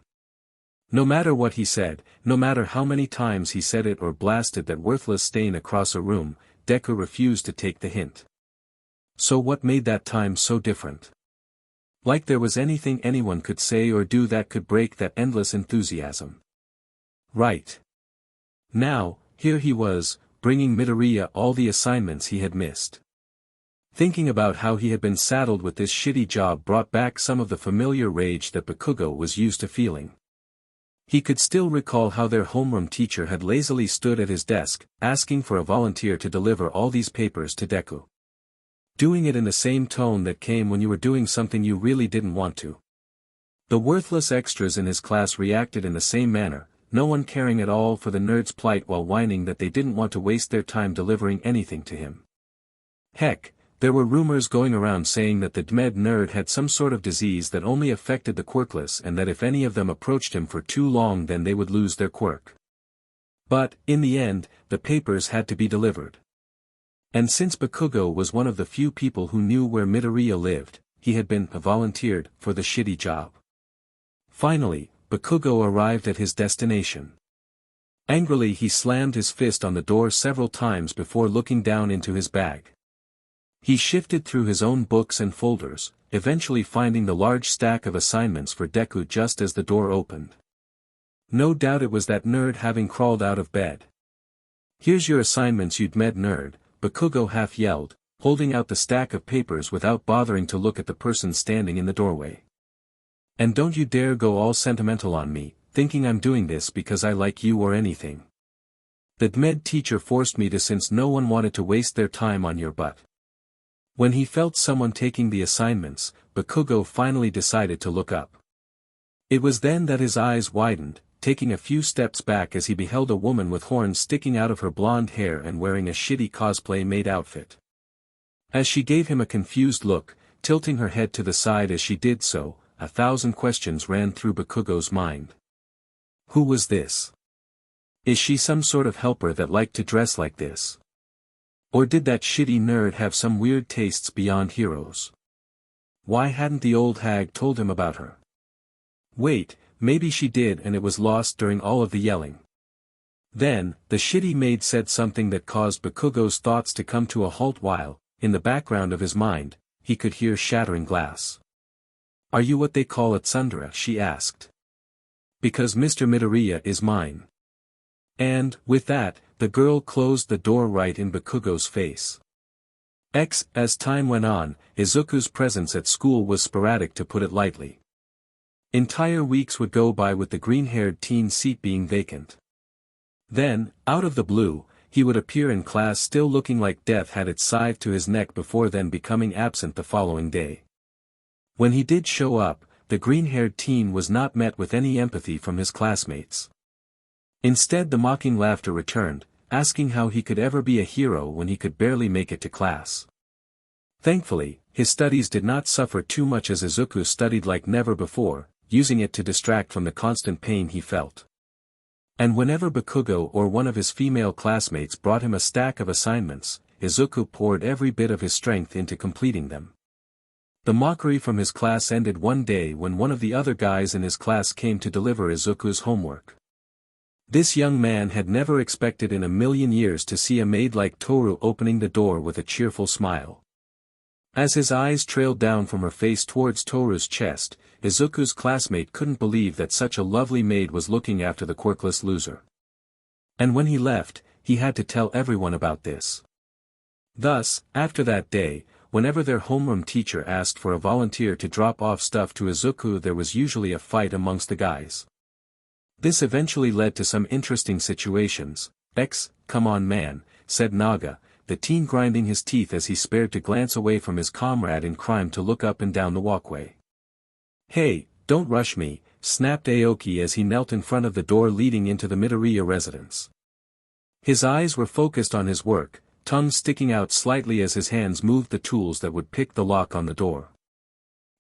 No matter what he said, no matter how many times he said it or blasted that worthless stain across a room, Deku refused to take the hint. So what made that time so different? Like there was anything anyone could say or do that could break that endless enthusiasm. Right. Now, here he was, bringing Midoriya all the assignments he had missed. Thinking about how he had been saddled with this shitty job brought back some of the familiar rage that Bakugo was used to feeling. He could still recall how their homeroom teacher had lazily stood at his desk, asking for a volunteer to deliver all these papers to Deku. Doing it in the same tone that came when you were doing something you really didn't want to. The worthless extras in his class reacted in the same manner, no one caring at all for the nerd's plight while whining that they didn't want to waste their time delivering anything to him. Heck, there were rumors going around saying that the DMed nerd had some sort of disease that only affected the quirkless, and that if any of them approached him for too long then they would lose their quirk. But, in the end, the papers had to be delivered. And since Bakugo was one of the few people who knew where Midoriya lived, he had been volunteered for the shitty job. Finally, Bakugo arrived at his destination. Angrily he slammed his fist on the door several times before looking down into his bag. He shifted through his own books and folders, eventually finding the large stack of assignments for Deku just as the door opened. No doubt it was that nerd having crawled out of bed. "Here's your assignments, you DMed nerd," Bakugo half yelled, holding out the stack of papers without bothering to look at the person standing in the doorway. "And don't you dare go all sentimental on me, thinking I'm doing this because I like you or anything. The DMed teacher forced me to, since no one wanted to waste their time on your butt." When he felt someone taking the assignments, Bakugo finally decided to look up. It was then that his eyes widened, taking a few steps back as he beheld a woman with horns sticking out of her blonde hair and wearing a shitty cosplay Maid outfit. As she gave him a confused look, tilting her head to the side as she did so, 1,000 questions ran through Bakugo's mind. Who was this? Is she some sort of helper that liked to dress like this? Or did that shitty nerd have some weird tastes beyond heroes? Why hadn't the old hag told him about her? Wait, maybe she did and it was lost during all of the yelling. Then, the shitty maid said something that caused Bakugo's thoughts to come to a halt while, in the background of his mind, he could hear shattering glass. Are you what they call a tsundere? She asked. Because Mr. Midoriya is mine. And, with that, the girl closed the door right in Bakugo's face. As time went on, Izuku's presence at school was sporadic to put it lightly. Entire weeks would go by with the green-haired teen's seat being vacant. Then, out of the blue, he would appear in class still looking like death had its scythe to his neck before then becoming absent the following day. When he did show up, the green-haired teen was not met with any empathy from his classmates. Instead the mocking laughter returned, asking how he could ever be a hero when he could barely make it to class. Thankfully, his studies did not suffer too much as Izuku studied like never before, using it to distract from the constant pain he felt. And whenever Bakugo or one of his female classmates brought him a stack of assignments, Izuku poured every bit of his strength into completing them. The mockery from his class ended one day when one of the other guys in his class came to deliver Izuku's homework. This young man had never expected in a million years to see a maid like Toru opening the door with a cheerful smile. As his eyes trailed down from her face towards Toru's chest, Izuku's classmate couldn't believe that such a lovely maid was looking after the quirkless loser. And when he left, he had to tell everyone about this. Thus, after that day, whenever their homeroom teacher asked for a volunteer to drop off stuff to Izuku, there was usually a fight amongst the guys. This eventually led to some interesting situations. Come on man, said Naga, the teen grinding his teeth as he spared to glance away from his comrade in crime to look up and down the walkway. Hey, don't rush me, snapped Aoki as he knelt in front of the door leading into the Midoriya residence. His eyes were focused on his work, tongue sticking out slightly as his hands moved the tools that would pick the lock on the door.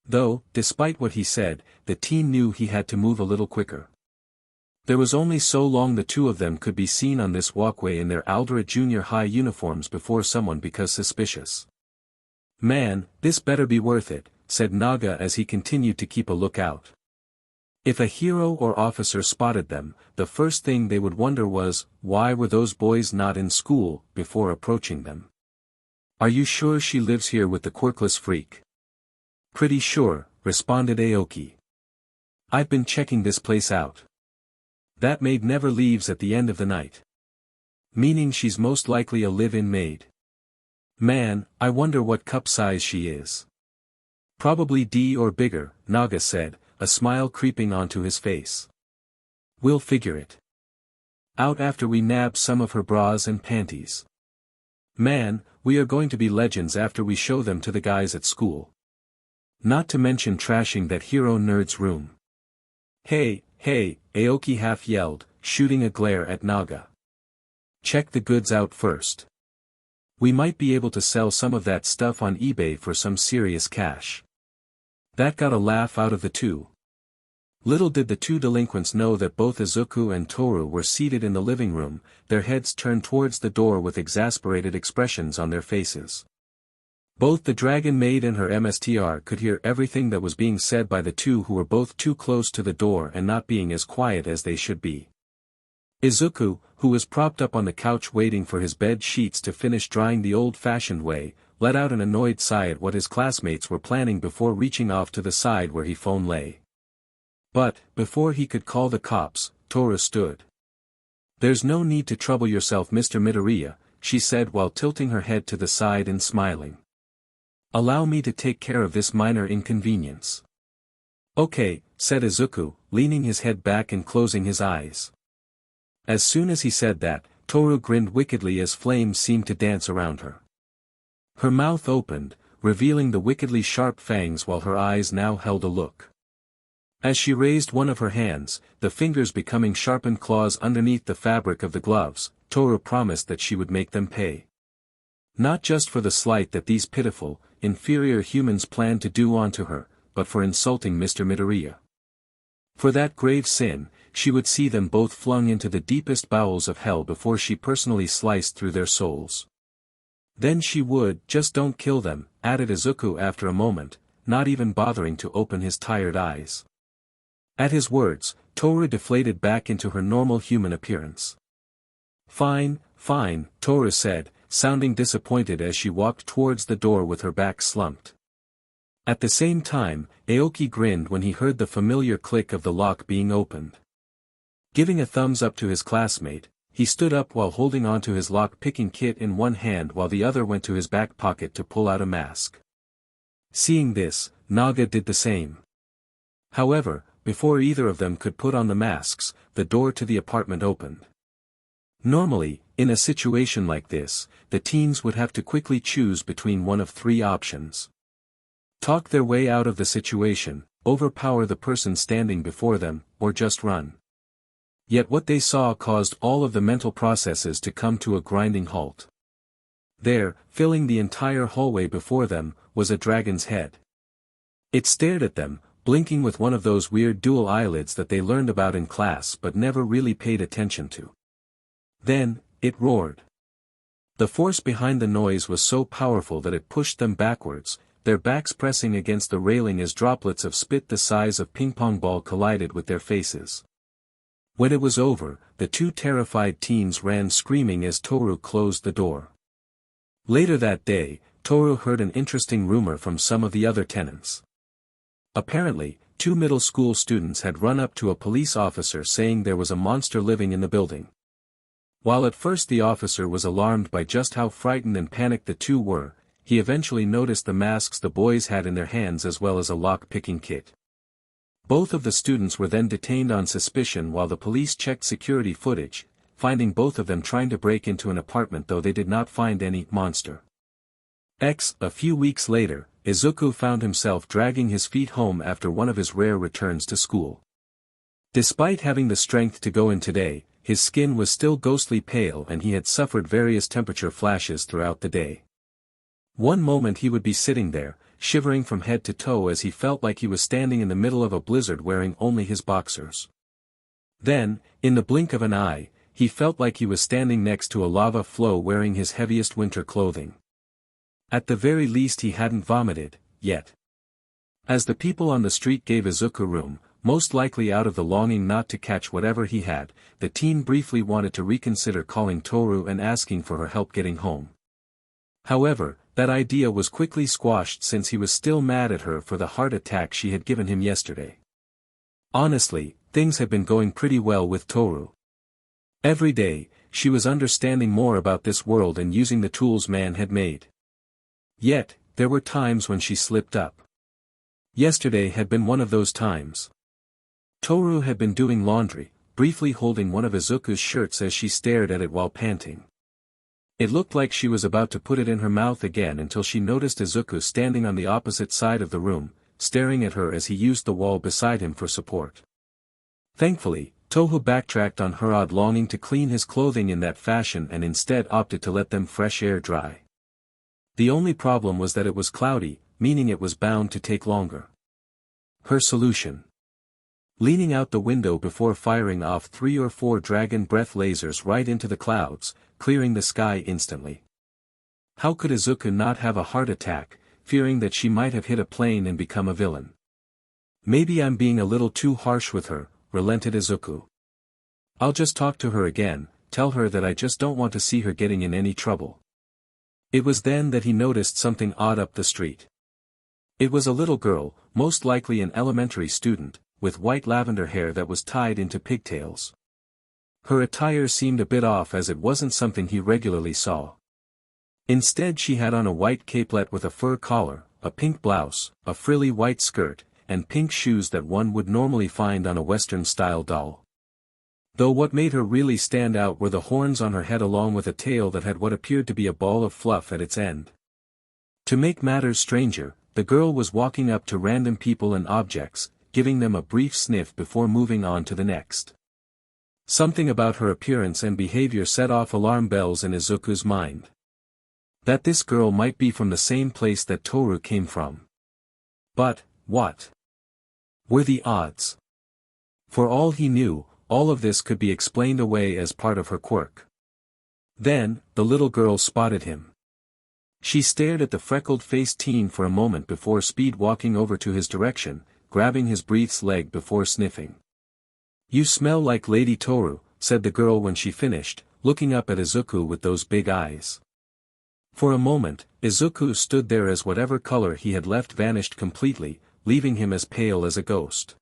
Though, despite what he said, the teen knew he had to move a little quicker. There was only so long the two of them could be seen on this walkway in their Aldera Junior High uniforms before someone becomes suspicious. Man, this better be worth it, said Naga as he continued to keep a lookout. If a hero or officer spotted them, the first thing they would wonder was, why were those boys not in school, before approaching them. Are you sure she lives here with the quirkless freak? Pretty sure, responded Aoki. I've been checking this place out. That maid never leaves at the end of the night. Meaning she's most likely a live-in maid. Man, I wonder what cup size she is. Probably D or bigger, Naga said, a smile creeping onto his face. We'll figure it out after we nab some of her bras and panties. Man, we are going to be legends after we show them to the guys at school. Not to mention trashing that hero nerd's room. Hey, Aoki half yelled, shooting a glare at Naga. Check the goods out first. We might be able to sell some of that stuff on eBay for some serious cash. That got a laugh out of the two. Little did the two delinquents know that both Izuku and Toru were seated in the living room, their heads turned towards the door with exasperated expressions on their faces. Both the Dragonmaid and her MSTR could hear everything that was being said by the two who were both too close to the door and not being as quiet as they should be. Izuku, who was propped up on the couch waiting for his bed sheets to finish drying the old-fashioned way, let out an annoyed sigh at what his classmates were planning before reaching off to the side where he phone lay. But, before he could call the cops, Toru stood. There's no need to trouble yourself, Mr. Midoriya, she said while tilting her head to the side and smiling. Allow me to take care of this minor inconvenience. Okay, said Izuku, leaning his head back and closing his eyes. As soon as he said that, Toru grinned wickedly as flames seemed to dance around her. Her mouth opened, revealing the wickedly sharp fangs while her eyes now held a look. As she raised one of her hands, the fingers becoming sharpened claws underneath the fabric of the gloves, Toru promised that she would make them pay. Not just for the slight that these pitiful, inferior humans planned to do onto her, but for insulting Mr. Midoriya. For that grave sin, she would see them both flung into the deepest bowels of hell before she personally sliced through their souls. Then she would, "Just don't kill them," added Izuku after a moment, not even bothering to open his tired eyes. At his words, Toru deflated back into her normal human appearance. "Fine, fine," Toru said, sounding disappointed as she walked towards the door with her back slumped. At the same time, Aoki grinned when he heard the familiar click of the lock being opened. Giving a thumbs up to his classmate, he stood up while holding onto his lock-picking kit in one hand while the other went to his back pocket to pull out a mask. Seeing this, Naga did the same. However, before either of them could put on the masks, the door to the apartment opened. Normally, in a situation like this, the teens would have to quickly choose between one of three options. Talk their way out of the situation, overpower the person standing before them, or just run. Yet what they saw caused all of the mental processes to come to a grinding halt. There, filling the entire hallway before them, was a dragon's head. It stared at them, blinking with one of those weird dual eyelids that they learned about in class but never really paid attention to. Then, it roared. The force behind the noise was so powerful that it pushed them backwards, their backs pressing against the railing as droplets of spit the size of ping-pong ball collided with their faces. When it was over, the two terrified teens ran screaming as Toru closed the door. Later that day, Toru heard an interesting rumor from some of the other tenants. Apparently, two middle school students had run up to a police officer saying there was a monster living in the building. While at first the officer was alarmed by just how frightened and panicked the two were, he eventually noticed the masks the boys had in their hands as well as a lock-picking kit. Both of the students were then detained on suspicion while the police checked security footage, finding both of them trying to break into an apartment though they did not find any monster. A few weeks later, Izuku found himself dragging his feet home after one of his rare returns to school. Despite having the strength to go in today, his skin was still ghostly pale and he had suffered various temperature flashes throughout the day. One moment he would be sitting there, shivering from head to toe as he felt like he was standing in the middle of a blizzard wearing only his boxers. Then, in the blink of an eye, he felt like he was standing next to a lava flow wearing his heaviest winter clothing. At the very least he hadn't vomited, yet. As the people on the street gave Izuku room, most likely out of the longing not to catch whatever he had, the teen briefly wanted to reconsider calling Toru and asking for her help getting home. However, that idea was quickly squashed since he was still mad at her for the heart attack she had given him yesterday. Honestly, things had been going pretty well with Toru. Every day, she was understanding more about this world and using the tools man had made. Yet, there were times when she slipped up. Yesterday had been one of those times. Toru had been doing laundry, briefly holding one of Izuku's shirts as she stared at it while panting. It looked like she was about to put it in her mouth again until she noticed Izuku standing on the opposite side of the room, staring at her as he used the wall beside him for support. Thankfully, Tohu backtracked on her odd longing to clean his clothing in that fashion and instead opted to let them fresh air dry. The only problem was that it was cloudy, meaning it was bound to take longer. Her solution. Leaning out the window before firing off 3 or 4 dragon breath lasers right into the clouds, clearing the sky instantly. How could Izuku not have a heart attack, fearing that she might have hit a plane and become a villain? Maybe I'm being a little too harsh with her, relented Izuku. I'll just talk to her again, tell her that I just don't want to see her getting in any trouble. It was then that he noticed something odd up the street. It was a little girl, most likely an elementary student, with white lavender hair that was tied into pigtails. Her attire seemed a bit off as it wasn't something he regularly saw. Instead she had on a white capelet with a fur collar, a pink blouse, a frilly white skirt, and pink shoes that one would normally find on a Western-style doll. Though what made her really stand out were the horns on her head along with a tail that had what appeared to be a ball of fluff at its end. To make matters stranger, the girl was walking up to random people and objects, giving them a brief sniff before moving on to the next. Something about her appearance and behavior set off alarm bells in Izuku's mind. That this girl might be from the same place that Toru came from. But, what were the odds? For all he knew, all of this could be explained away as part of her quirk. Then, the little girl spotted him. She stared at the freckled-faced teen for a moment before speed walking over to his direction, grabbing his brief's leg before sniffing. "You smell like Lady Toru," said the girl when she finished, looking up at Izuku with those big eyes. For a moment, Izuku stood there as whatever color he had left vanished completely, leaving him as pale as a ghost.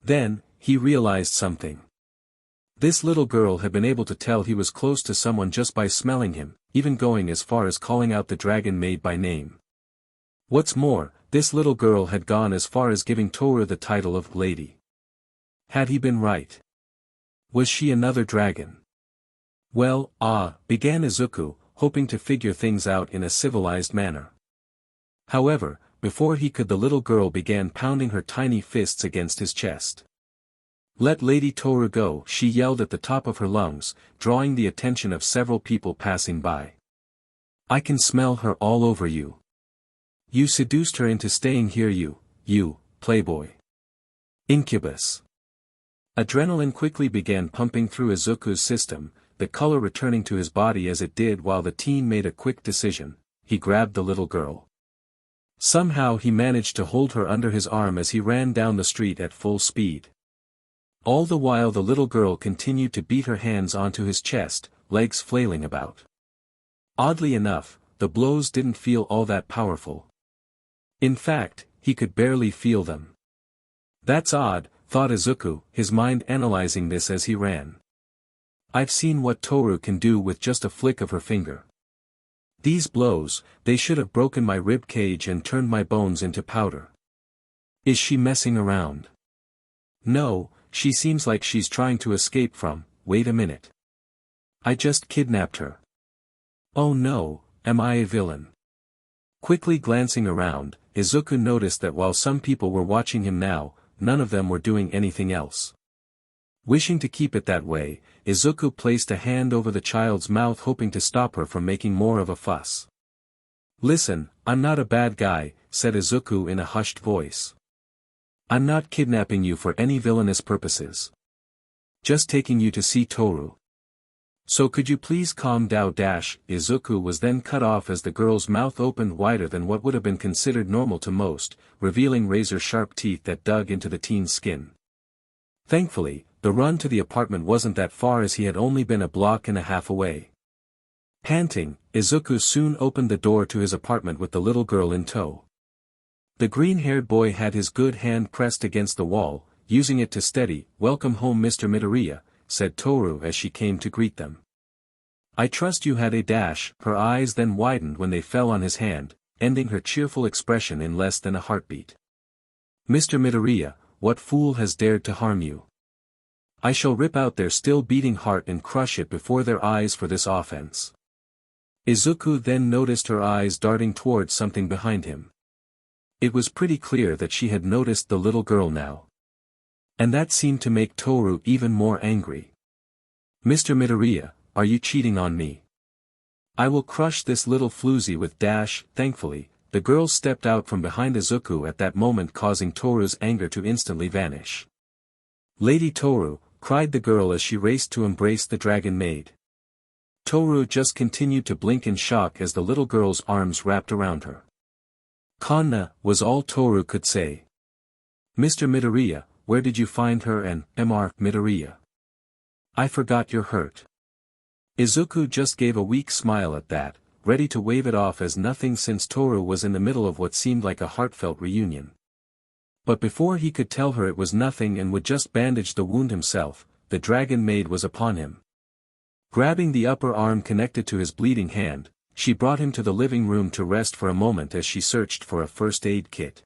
Then, he realized something. This little girl had been able to tell he was close to someone just by smelling him, even going as far as calling out the Dragonmaid by name. What's more, this little girl had gone as far as giving Toru the title of Lady. Had he been right? Was she another dragon? Well, began Izuku, hoping to figure things out in a civilized manner. However, before he could, the little girl began pounding her tiny fists against his chest. "Let Lady Toru go," she yelled at the top of her lungs, drawing the attention of several people passing by. "I can smell her all over you. You seduced her into staying here, you, playboy. Incubus." Adrenaline quickly began pumping through Izuku's system, the color returning to his body as it did while the teen made a quick decision. He grabbed the little girl. Somehow he managed to hold her under his arm as he ran down the street at full speed. All the while the little girl continued to beat her hands onto his chest, legs flailing about. Oddly enough, the blows didn't feel all that powerful. In fact, he could barely feel them. That's odd, thought Izuku, his mind analyzing this as he ran. I've seen what Toru can do with just a flick of her finger. These blows, they should have broken my rib cage and turned my bones into powder. Is she messing around? No, she seems like she's trying to escape from. Wait a minute. I just kidnapped her. Oh no, am I a villain? Quickly glancing around, Izuku noticed that while some people were watching him now, none of them were doing anything else. Wishing to keep it that way, Izuku placed a hand over the child's mouth, hoping to stop her from making more of a fuss. "Listen, I'm not a bad guy," said Izuku in a hushed voice. "I'm not kidnapping you for any villainous purposes. Just taking you to see Toru. So could you please calm down?" Izuku was then cut off as the girl's mouth opened wider than what would have been considered normal to most, revealing razor-sharp teeth that dug into the teen's skin. Thankfully, the run to the apartment wasn't that far, as he had only been a block and a half away. Panting, Izuku soon opened the door to his apartment with the little girl in tow. The green-haired boy had his good hand pressed against the wall, using it to steady. "Welcome home, Mr. Midoriya," said Toru as she came to greet them. "I trust you had a dash." Her eyes then widened when they fell on his hand, ending her cheerful expression in less than a heartbeat. "Mr. Midoriya, what fool has dared to harm you? I shall rip out their still beating heart and crush it before their eyes for this offense." Izuku then noticed her eyes darting towards something behind him. It was pretty clear that she had noticed the little girl now. And that seemed to make Toru even more angry. "Mr. Midoriya, are you cheating on me? I will crush this little floozy with dash." Thankfully, the girl stepped out from behind Izuku at that moment, causing Toru's anger to instantly vanish. "Lady Toru," cried the girl as she raced to embrace the Dragonmaid. Toru just continued to blink in shock as the little girl's arms wrapped around her. "Kanna," was all Toru could say. "Mr. Midoriya, where did you find her?" and "Mr. Midoriya, I forgot you're hurt." Izuku just gave a weak smile at that, ready to wave it off as nothing, since Toru was in the middle of what seemed like a heartfelt reunion. But before he could tell her it was nothing and would just bandage the wound himself, the Dragonmaid was upon him. Grabbing the upper arm connected to his bleeding hand, she brought him to the living room to rest for a moment as she searched for a first aid kit.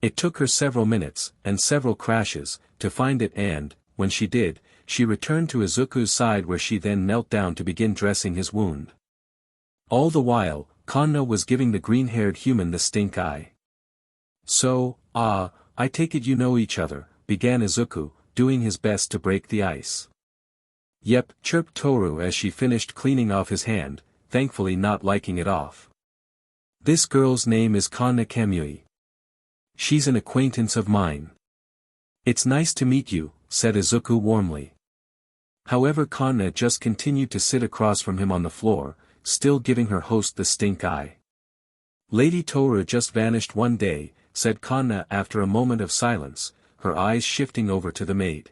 It took her several minutes, and several crashes, to find it, and, when she did, she returned to Izuku's side, where she then knelt down to begin dressing his wound. All the while, Kanna was giving the green-haired human the stink eye. "So, I take it you know each other," began Izuku, doing his best to break the ice. "Yep," chirped Toru as she finished cleaning off his hand, thankfully not liking it off. "This girl's name is Kanna Kamui. She's an acquaintance of mine." "It's nice to meet you," said Izuku warmly. However, Kanna just continued to sit across from him on the floor, still giving her host the stink eye. Lady Toru just vanished one day, said Kanna after a moment of silence, her eyes shifting over to the maid.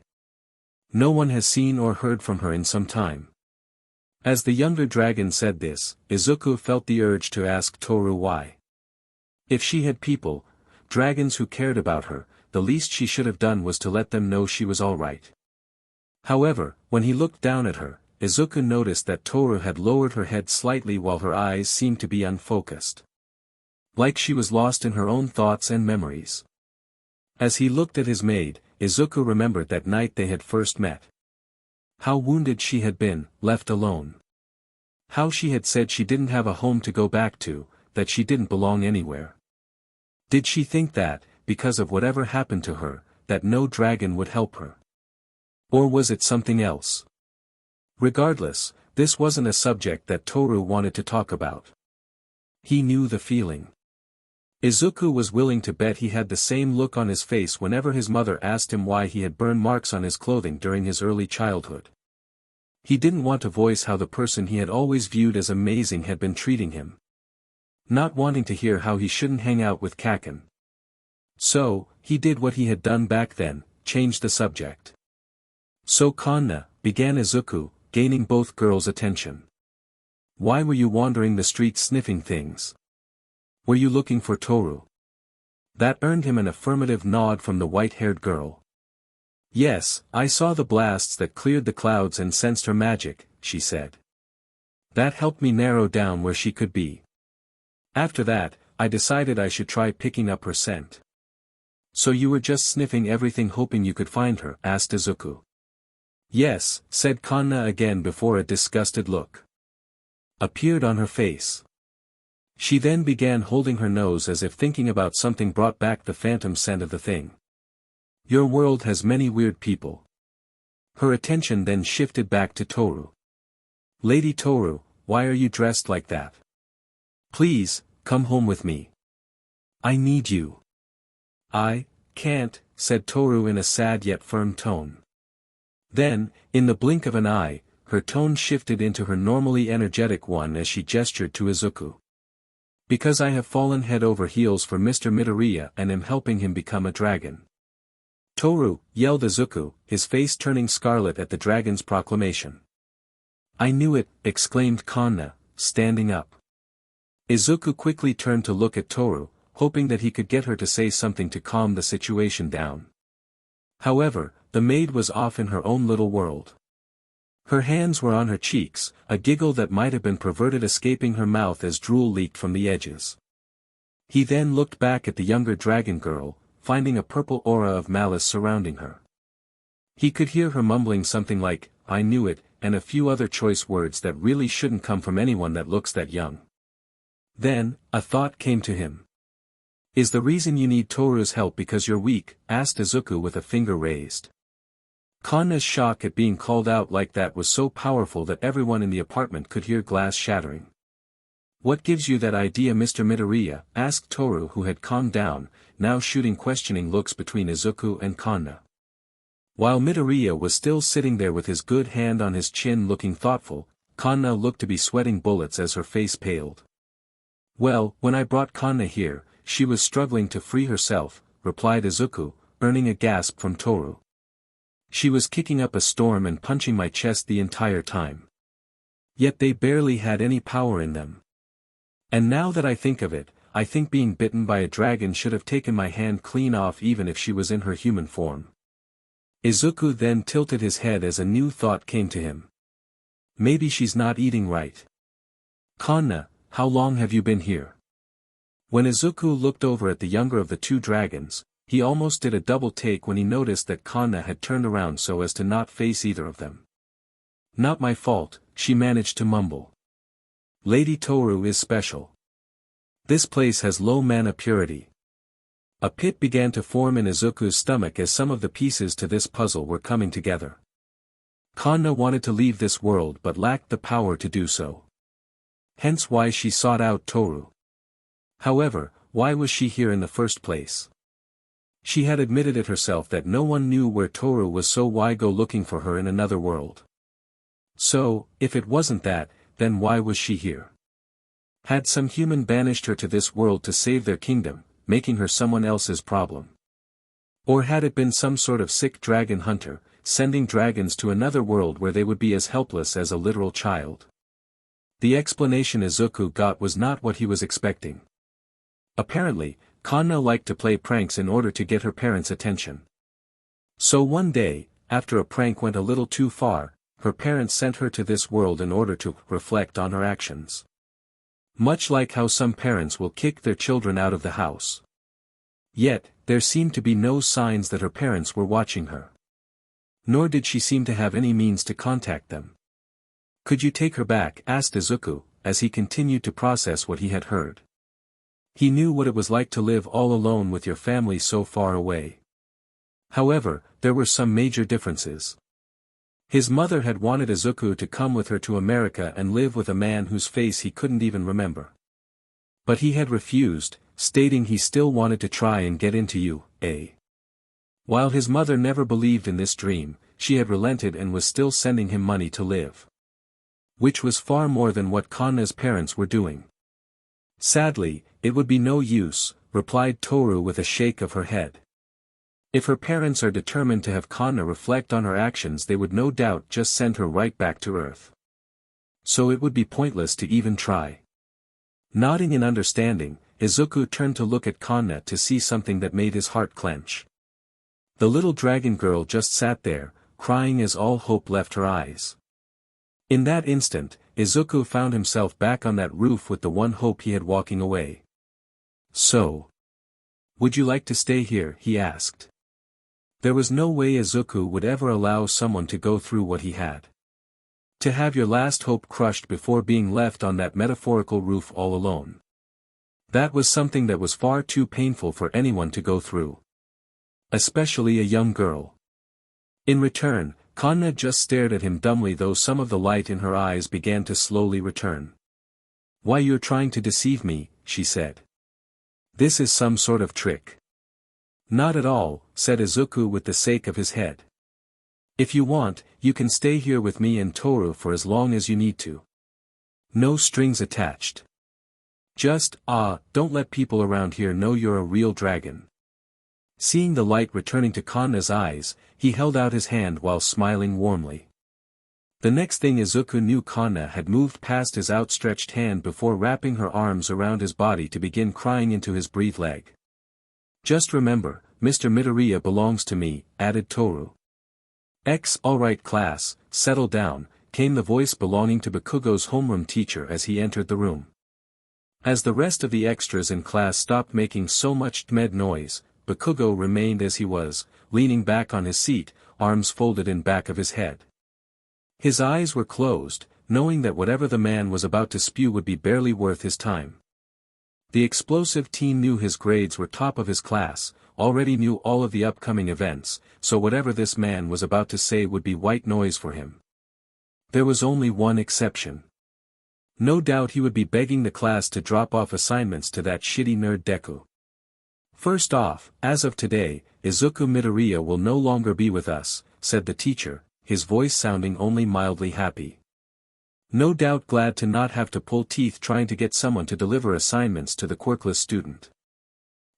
No one has seen or heard from her in some time. As the younger dragon said this, Izuku felt the urge to ask Toru why. If she had people, dragons who cared about her, the least she should have done was to let them know she was alright. However, when he looked down at her, Izuku noticed that Toru had lowered her head slightly while her eyes seemed to be unfocused. Like she was lost in her own thoughts and memories. As he looked at his maid, Izuku remembered that night they had first met. How wounded she had been, left alone. How she had said she didn't have a home to go back to, that she didn't belong anywhere. Did she think that, because of whatever happened to her, that no dragon would help her? Or was it something else? Regardless, this wasn't a subject that Toru wanted to talk about. He knew the feeling. Izuku was willing to bet he had the same look on his face whenever his mother asked him why he had burn marks on his clothing during his early childhood. He didn't want to voice how the person he had always viewed as amazing had been treating him. Not wanting to hear how he shouldn't hang out with Kaken. So, he did what he had done back then, changed the subject. So Kanna, began Izuku, gaining both girls' attention. Why were you wandering the streets sniffing things? Were you looking for Toru? That earned him an affirmative nod from the white-haired girl. Yes, I saw the blasts that cleared the clouds and sensed her magic, she said. That helped me narrow down where she could be. After that, I decided I should try picking up her scent. So you were just sniffing everything hoping you could find her? Asked Izuku. Yes, said Kanna again before a disgusted look appeared on her face. She then began holding her nose as if thinking about something brought back the phantom scent of the thing. Your world has many weird people. Her attention then shifted back to Toru. Lady Toru, why are you dressed like that? Please, come home with me. I need you. I can't, said Toru in a sad yet firm tone. Then, in the blink of an eye, her tone shifted into her normally energetic one as she gestured to Izuku. Because I have fallen head over heels for Mr. Midoriya and am helping him become a dragon. Toru, yelled Izuku, his face turning scarlet at the dragon's proclamation. I knew it, exclaimed Kanna, standing up. Izuku quickly turned to look at Toru, hoping that he could get her to say something to calm the situation down. However, the maid was off in her own little world. Her hands were on her cheeks, a giggle that might have been perverted escaping her mouth as drool leaked from the edges. He then looked back at the younger dragon girl, finding a purple aura of malice surrounding her. He could hear her mumbling something like, I knew it, and a few other choice words that really shouldn't come from anyone that looks that young. Then, a thought came to him. Is the reason you need Toru's help because you're weak? Asked Izuku with a finger raised. Kanna's shock at being called out like that was so powerful that everyone in the apartment could hear glass shattering. What gives you that idea, Mr. Midoriya? Asked Toru, who had calmed down, now shooting questioning looks between Izuku and Kanna. While Midoriya was still sitting there with his good hand on his chin looking thoughtful, Kanna looked to be sweating bullets as her face paled. Well, when I brought Kanna here, she was struggling to free herself, replied Izuku, earning a gasp from Toru. She was kicking up a storm and punching my chest the entire time. Yet they barely had any power in them. And now that I think of it, I think being bitten by a dragon should have taken my hand clean off even if she was in her human form. Izuku then tilted his head as a new thought came to him. Maybe she's not eating right. Kanna, how long have you been here? When Izuku looked over at the younger of the two dragons, he almost did a double take when he noticed that Kanna had turned around so as to not face either of them. Not my fault, she managed to mumble. Lady Toru is special. This place has low mana purity. A pit began to form in Izuku's stomach as some of the pieces to this puzzle were coming together. Kanna wanted to leave this world but lacked the power to do so. Hence why she sought out Toru. However, why was she here in the first place? She had admitted it herself that no one knew where Toru was, so why go looking for her in another world? So, if it wasn't that, then why was she here? Had some human banished her to this world to save their kingdom, making her someone else's problem? Or had it been some sort of sick dragon hunter, sending dragons to another world where they would be as helpless as a literal child? The explanation Izuku got was not what he was expecting. Apparently, Kanna liked to play pranks in order to get her parents' attention. So one day, after a prank went a little too far, her parents sent her to this world in order to reflect on her actions. Much like how some parents will kick their children out of the house. Yet, there seemed to be no signs that her parents were watching her. Nor did she seem to have any means to contact them. "Could you take her back?" asked Izuku, as he continued to process what he had heard. He knew what it was like to live all alone with your family so far away. However, there were some major differences. His mother had wanted Izuku to come with her to America and live with a man whose face he couldn't even remember. But he had refused, stating he still wanted to try and get into UA. While his mother never believed in this dream, she had relented and was still sending him money to live. Which was far more than what Kanna's parents were doing. "Sadly, it would be no use," replied Toru with a shake of her head. If her parents are determined to have Kanna reflect on her actions, they would no doubt just send her right back to Earth. So it would be pointless to even try. Nodding in understanding, Izuku turned to look at Kanna to see something that made his heart clench. The little dragon girl just sat there, crying as all hope left her eyes. In that instant, Izuku found himself back on that roof with the one hope he had walking away. "So, would you like to stay here?" he asked. There was no way Izuku would ever allow someone to go through what he had. To have your last hope crushed before being left on that metaphorical roof all alone. That was something that was far too painful for anyone to go through. Especially a young girl. In return, Kanna just stared at him dumbly, though some of the light in her eyes began to slowly return. "Why, you're trying to deceive me," she said. "This is some sort of trick." "Not at all," said Izuku with the shake of his head. "If you want, you can stay here with me and Toru for as long as you need to. No strings attached. Just, don't let people around here know you're a real dragon." Seeing the light returning to Kanna's eyes, he held out his hand while smiling warmly. The next thing Izuku knew, Kanna had moved past his outstretched hand before wrapping her arms around his body to begin crying into his breathed leg. "Just remember, Mr. Midoriya belongs to me," added Toru. "Alright class, settle down," came the voice belonging to Bakugo's homeroom teacher as he entered the room. As the rest of the extras in class stopped making so much tmed noise, Bakugo remained as he was, leaning back on his seat, arms folded in back of his head. His eyes were closed, knowing that whatever the man was about to spew would be barely worth his time. The explosive teen knew his grades were top of his class, already knew all of the upcoming events, so whatever this man was about to say would be white noise for him. There was only one exception. No doubt he would be begging the class to drop off assignments to that shitty nerd Deku. "First off, as of today, Izuku Midoriya will no longer be with us," said the teacher, his voice sounding only mildly happy. No doubt glad to not have to pull teeth trying to get someone to deliver assignments to the quirkless student.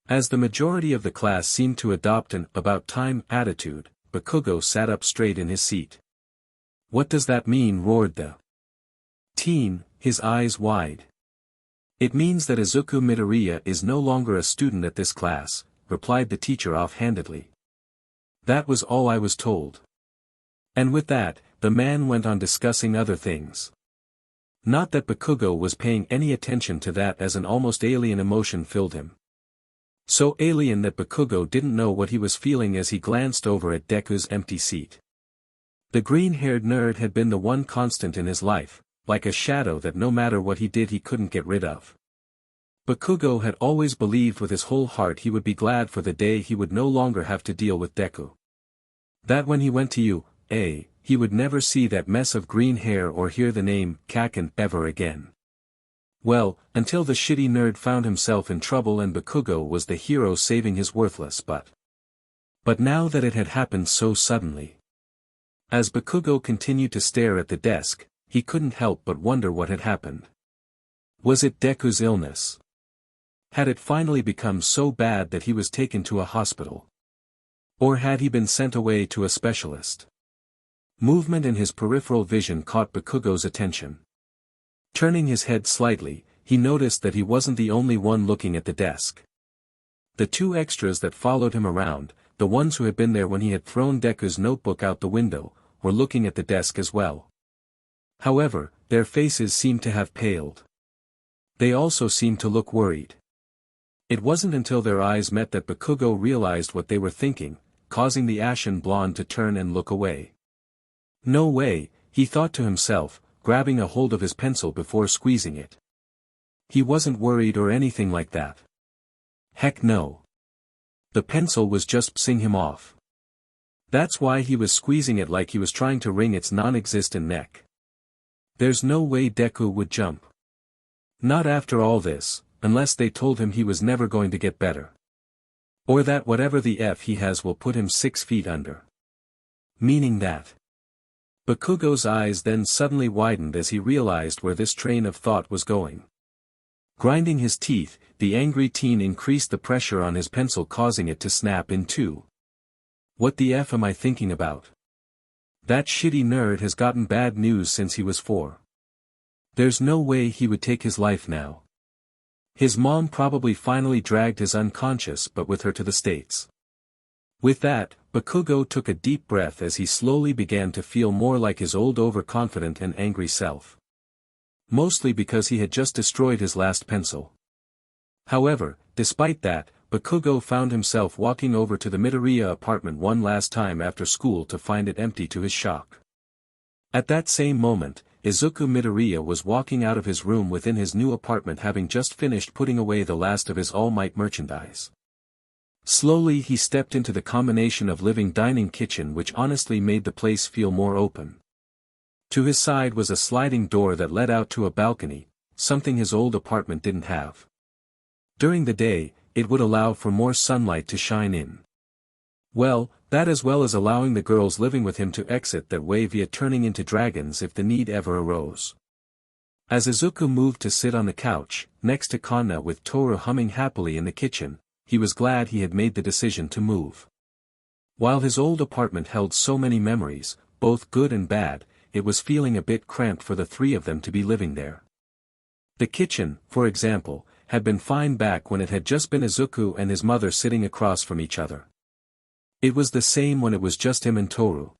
As the majority of the class seemed to adopt an about-time attitude, Bakugo sat up straight in his seat. "What does that mean?" roared the teen, his eyes wide. "It means that Izuku Midoriya is no longer a student at this class," replied the teacher offhandedly. "That was all I was told." And with that, the man went on discussing other things. Not that Bakugo was paying any attention to that, as an almost alien emotion filled him. So alien that Bakugo didn't know what he was feeling as he glanced over at Deku's empty seat. The green-haired nerd had been the one constant in his life, like a shadow that no matter what he did he couldn't get rid of. Bakugo had always believed with his whole heart he would be glad for the day he would no longer have to deal with Deku. That when he went to UA, he would never see that mess of green hair or hear the name Kaken ever again. Well, until the shitty nerd found himself in trouble and Bakugo was the hero saving his worthless butt. But now that it had happened so suddenly. As Bakugo continued to stare at the desk, he couldn't help but wonder what had happened. Was it Deku's illness? Had it finally become so bad that he was taken to a hospital? Or had he been sent away to a specialist? Movement in his peripheral vision caught Bakugo's attention. Turning his head slightly, he noticed that he wasn't the only one looking at the desk. The two extras that followed him around, the ones who had been there when he had thrown Deku's notebook out the window, were looking at the desk as well. However, their faces seemed to have paled. They also seemed to look worried. It wasn't until their eyes met that Bakugo realized what they were thinking, causing the ashen blonde to turn and look away. No way, he thought to himself, grabbing a hold of his pencil before squeezing it. He wasn't worried or anything like that. Heck no. The pencil was just pissing him off. That's why he was squeezing it like he was trying to wring its non-existent neck. There's no way Deku would jump. Not after all this, unless they told him he was never going to get better. Or that whatever the F he has will put him 6 feet under. Meaning that. Bakugo's eyes then suddenly widened as he realized where this train of thought was going. Grinding his teeth, the angry teen increased the pressure on his pencil, causing it to snap in two. What the F am I thinking about? That shitty nerd has gotten bad news since he was 4. There's no way he would take his life now. His mom probably finally dragged his unconscious but with her to the States. With that, Bakugo took a deep breath as he slowly began to feel more like his old overconfident and angry self. Mostly because he had just destroyed his last pencil. However, despite that, Bakugo found himself walking over to the Midoriya apartment one last time after school to find it empty to his shock. At that same moment, Izuku Midoriya was walking out of his room within his new apartment, having just finished putting away the last of his All Might merchandise. Slowly he stepped into the combination of living dining kitchen, which honestly made the place feel more open. To his side was a sliding door that led out to a balcony, something his old apartment didn't have. During the day, it would allow for more sunlight to shine in. Well, that as well as allowing the girls living with him to exit that way via turning into dragons if the need ever arose. As Izuku moved to sit on the couch, next to Kanna with Toru humming happily in the kitchen, he was glad he had made the decision to move. While his old apartment held so many memories, both good and bad, it was feeling a bit cramped for the three of them to be living there. The kitchen, for example, had been fine back when it had just been Izuku and his mother sitting across from each other. It was the same when it was just him and Toru.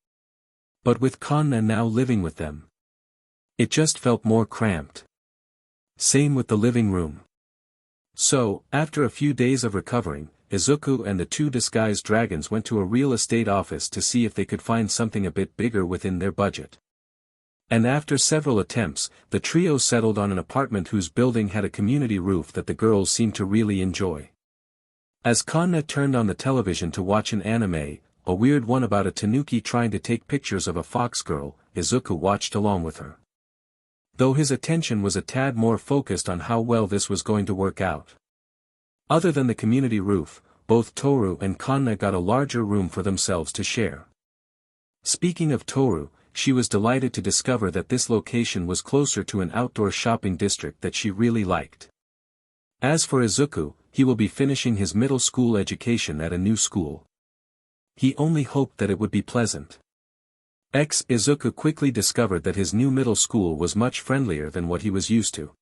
But with Kanna now living with them, it just felt more cramped. Same with the living room. So, after a few days of recovering, Izuku and the two disguised dragons went to a real estate office to see if they could find something a bit bigger within their budget. And after several attempts, the trio settled on an apartment whose building had a community roof that the girls seemed to really enjoy. As Kanna turned on the television to watch an anime, a weird one about a tanuki trying to take pictures of a fox girl, Izuku watched along with her. Though his attention was a tad more focused on how well this was going to work out. Other than the community roof, both Toru and Kanna got a larger room for themselves to share. Speaking of Toru, she was delighted to discover that this location was closer to an outdoor shopping district that she really liked. As for Izuku, he will be finishing his middle school education at a new school. He only hoped that it would be pleasant. Izuku quickly discovered that his new middle school was much friendlier than what he was used to.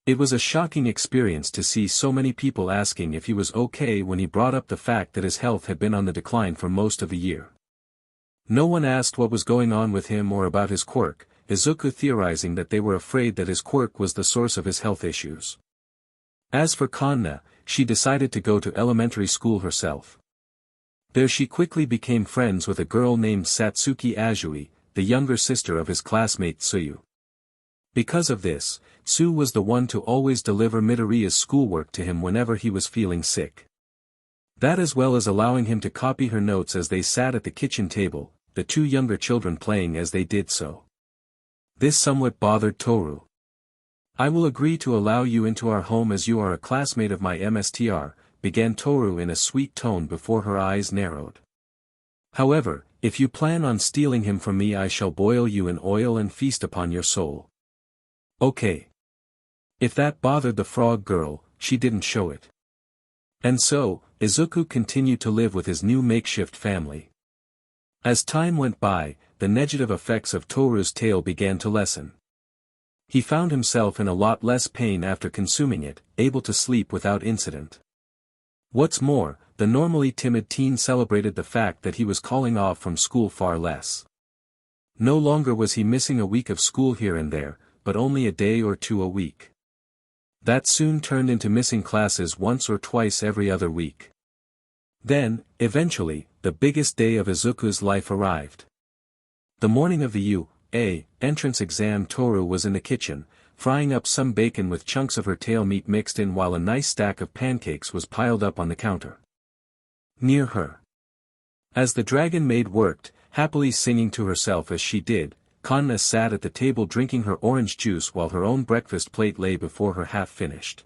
It was a shocking experience to see so many people asking if he was okay when he brought up the fact that his health had been on the decline for most of the year. No one asked what was going on with him or about his quirk, Izuku theorizing that they were afraid that his quirk was the source of his health issues. As for Kanna, she decided to go to elementary school herself. There she quickly became friends with a girl named Satsuki Azui, the younger sister of his classmate Tsuyu. Because of this, Tsu was the one to always deliver Midoriya's schoolwork to him whenever he was feeling sick. That as well as allowing him to copy her notes as they sat at the kitchen table, the two younger children playing as they did so. This somewhat bothered Toru. "I will agree to allow you into our home as you are a classmate of my MSTR, began Toru in a sweet tone before her eyes narrowed. However, if you plan on stealing him from me, I shall boil you in oil and feast upon your soul. Okay. If that bothered the frog girl, she didn't show it. And so, Izuku continued to live with his new makeshift family. As time went by, the negative effects of Toru's tale began to lessen. He found himself in a lot less pain after consuming it, able to sleep without incident. What's more, the normally timid teen celebrated the fact that he was calling off from school far less. No longer was he missing a week of school here and there, but only a day or two a week. That soon turned into missing classes once or twice every other week. Then, eventually, the biggest day of Izuku's life arrived. The morning of the UA entrance exam, Toru was in the kitchen, frying up some bacon with chunks of her tail meat mixed in while a nice stack of pancakes was piled up on the counter. Near her, as the dragon maid worked, happily singing to herself as she did, Kanna sat at the table drinking her orange juice while her own breakfast plate lay before her half finished.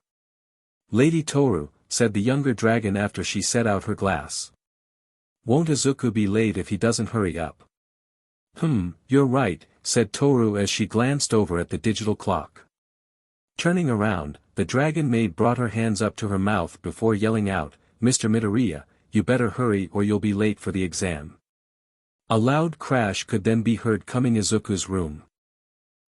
"Lady Toru," said the younger dragon after she set out her glass. "Won't Izuku be late if he doesn't hurry up?" You're right," said Toru as she glanced over at the digital clock. Turning around, the dragon maid brought her hands up to her mouth before yelling out, "Mr. Midoriya, you better hurry or you'll be late for the exam." A loud crash could then be heard coming Izuku's room.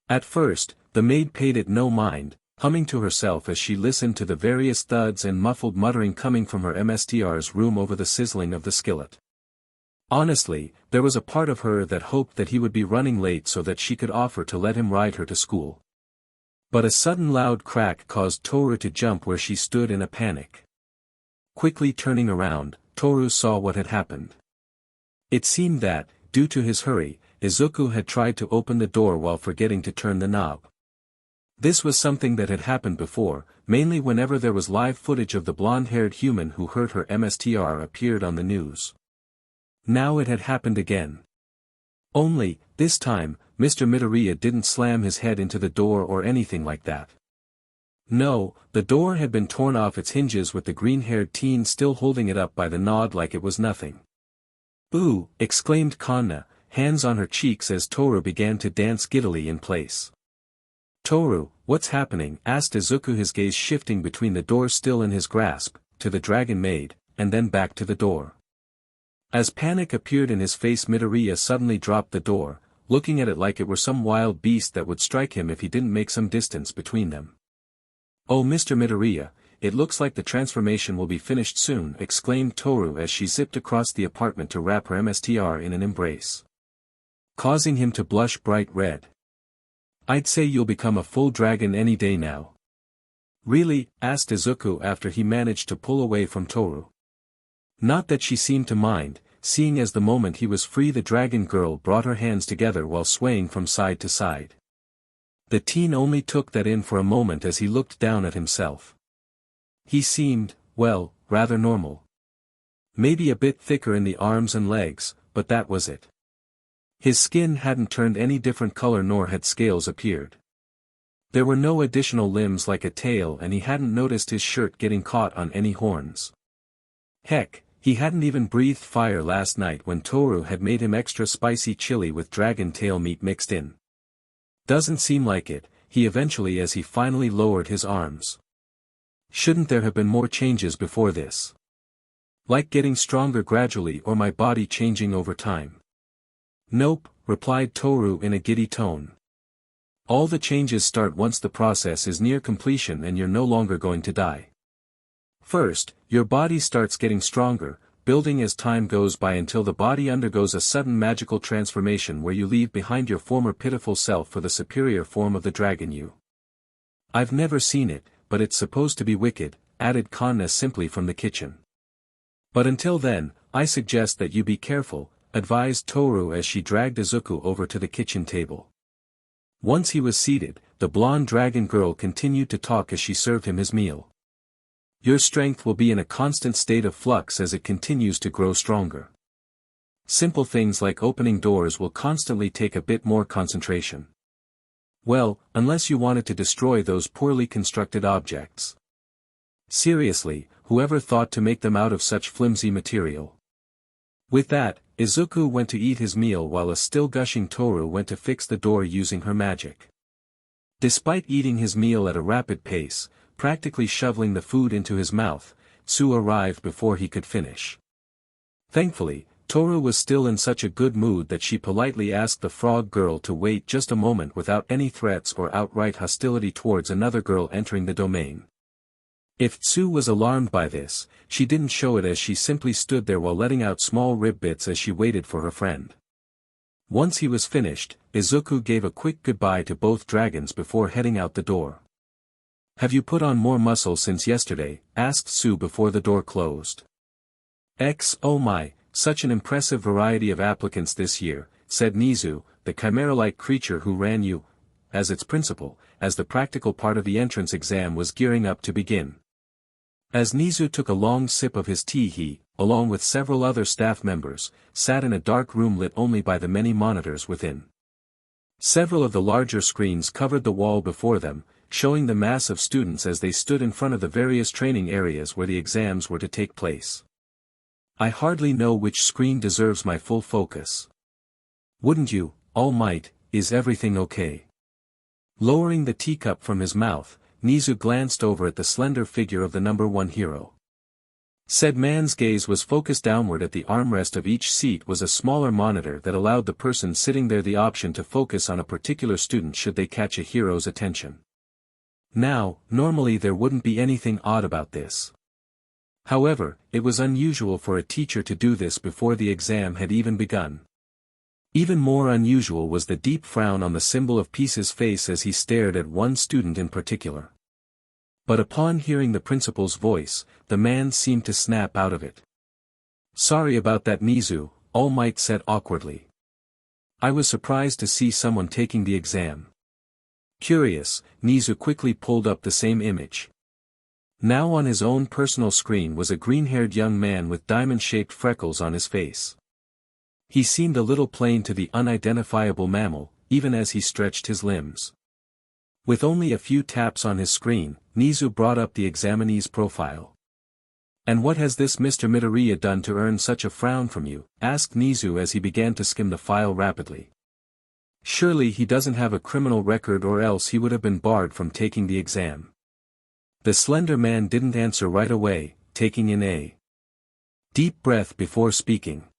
At first, the maid paid it no mind, humming to herself as she listened to the various thuds and muffled muttering coming from her MSTR's room over the sizzling of the skillet. Honestly, there was a part of her that hoped that he would be running late so that she could offer to let him ride her to school. But a sudden loud crack caused Toru to jump where she stood in a panic. Quickly turning around, Toru saw what had happened. It seemed that, due to his hurry, Izuku had tried to open the door while forgetting to turn the knob. This was something that had happened before, mainly whenever there was live footage of the blonde-haired human who hurt her MSTR appeared on the news. Now it had happened again. Only, this time, Mr. Midoriya didn't slam his head into the door or anything like that. No, the door had been torn off its hinges with the green-haired teen still holding it up by the knob like it was nothing. "Ooh!" exclaimed Kanna, hands on her cheeks as Toru began to dance giddily in place. "Toru, what's happening?" asked Izuku, his gaze shifting between the door still in his grasp, to the dragon maid, and then back to the door. As panic appeared in his face, Midoriya suddenly dropped the door, looking at it like it were some wild beast that would strike him if he didn't make some distance between them. "Oh, Mr. Midoriya, it looks like the transformation will be finished soon," exclaimed Toru as she zipped across the apartment to wrap her MSTR in an embrace, causing him to blush bright red. "I'd say you'll become a full dragon any day now." "Really?" asked Izuku after he managed to pull away from Toru. Not that she seemed to mind, seeing as the moment he was free the dragon girl brought her hands together while swaying from side to side. The teen only took that in for a moment as he looked down at himself. He seemed, well, rather normal. Maybe a bit thicker in the arms and legs, but that was it. His skin hadn't turned any different color nor had scales appeared. There were no additional limbs like a tail, and he hadn't noticed his shirt getting caught on any horns. Heck, he hadn't even breathed fire last night when Toru had made him extra spicy chili with dragon tail meat mixed in. "Doesn't seem like it," he eventually as he finally lowered his arms. "Shouldn't there have been more changes before this? Like getting stronger gradually or my body changing over time?" "Nope," replied Toru in a giddy tone. "All the changes start once the process is near completion and you're no longer going to die. First, your body starts getting stronger, building as time goes by until the body undergoes a sudden magical transformation where you leave behind your former pitiful self for the superior form of the dragon you." "I've never seen it, but it's supposed to be wicked," added Kanna simply from the kitchen. "But until then, I suggest that you be careful," advised Toru as she dragged Izuku over to the kitchen table. Once he was seated, the blonde dragon girl continued to talk as she served him his meal. "Your strength will be in a constant state of flux as it continues to grow stronger. Simple things like opening doors will constantly take a bit more concentration. Well, unless you wanted to destroy those poorly constructed objects. Seriously, whoever thought to make them out of such flimsy material? With that, Izuku went to eat his meal while a still gushing Toru went to fix the door using her magic. Despite eating his meal at a rapid pace, practically shoveling the food into his mouth, Tsu arrived before he could finish. Thankfully, Toru was still in such a good mood that she politely asked the frog girl to wait just a moment without any threats or outright hostility towards another girl entering the domain. If Tsu was alarmed by this, she didn't show it as she simply stood there while letting out small rib bits as she waited for her friend. Once he was finished, Izuku gave a quick goodbye to both dragons before heading out the door. "Have you put on more muscle since yesterday?" asked Tsu before the door closed. "Oh my, such an impressive variety of applicants this year," said Nizu, the chimera-like creature who ran you, as its principal, as the practical part of the entrance exam was gearing up to begin. As Nizu took a long sip of his tea, he, along with several other staff members, sat in a dark room lit only by the many monitors within. Several of the larger screens covered the wall before them, showing the mass of students as they stood in front of the various training areas where the exams were to take place. "I hardly know which screen deserves my full focus. Wouldn't you, All Might? Is everything okay?" Lowering the teacup from his mouth, Nizu glanced over at the slender figure of the number one hero. Said man's gaze was focused downward. At the armrest of each seat was a smaller monitor that allowed the person sitting there the option to focus on a particular student should they catch a hero's attention. Now, normally there wouldn't be anything odd about this. However, it was unusual for a teacher to do this before the exam had even begun. Even more unusual was the deep frown on the symbol of peace's face as he stared at one student in particular. But upon hearing the principal's voice, the man seemed to snap out of it. "Sorry about that, Nizu," All Might said awkwardly. "I was surprised to see someone taking the exam." Curious, Nizu quickly pulled up the same image. Now on his own personal screen was a green-haired young man with diamond-shaped freckles on his face. He seemed a little plain to the unidentifiable mammal, even as he stretched his limbs. With only a few taps on his screen, Nizu brought up the examinee's profile. "And what has this Mr. Midoriya done to earn such a frown from you?" asked Nizu as he began to skim the file rapidly. "Surely he doesn't have a criminal record, or else he would have been barred from taking the exam." The slender man didn't answer right away, taking in a deep breath before speaking.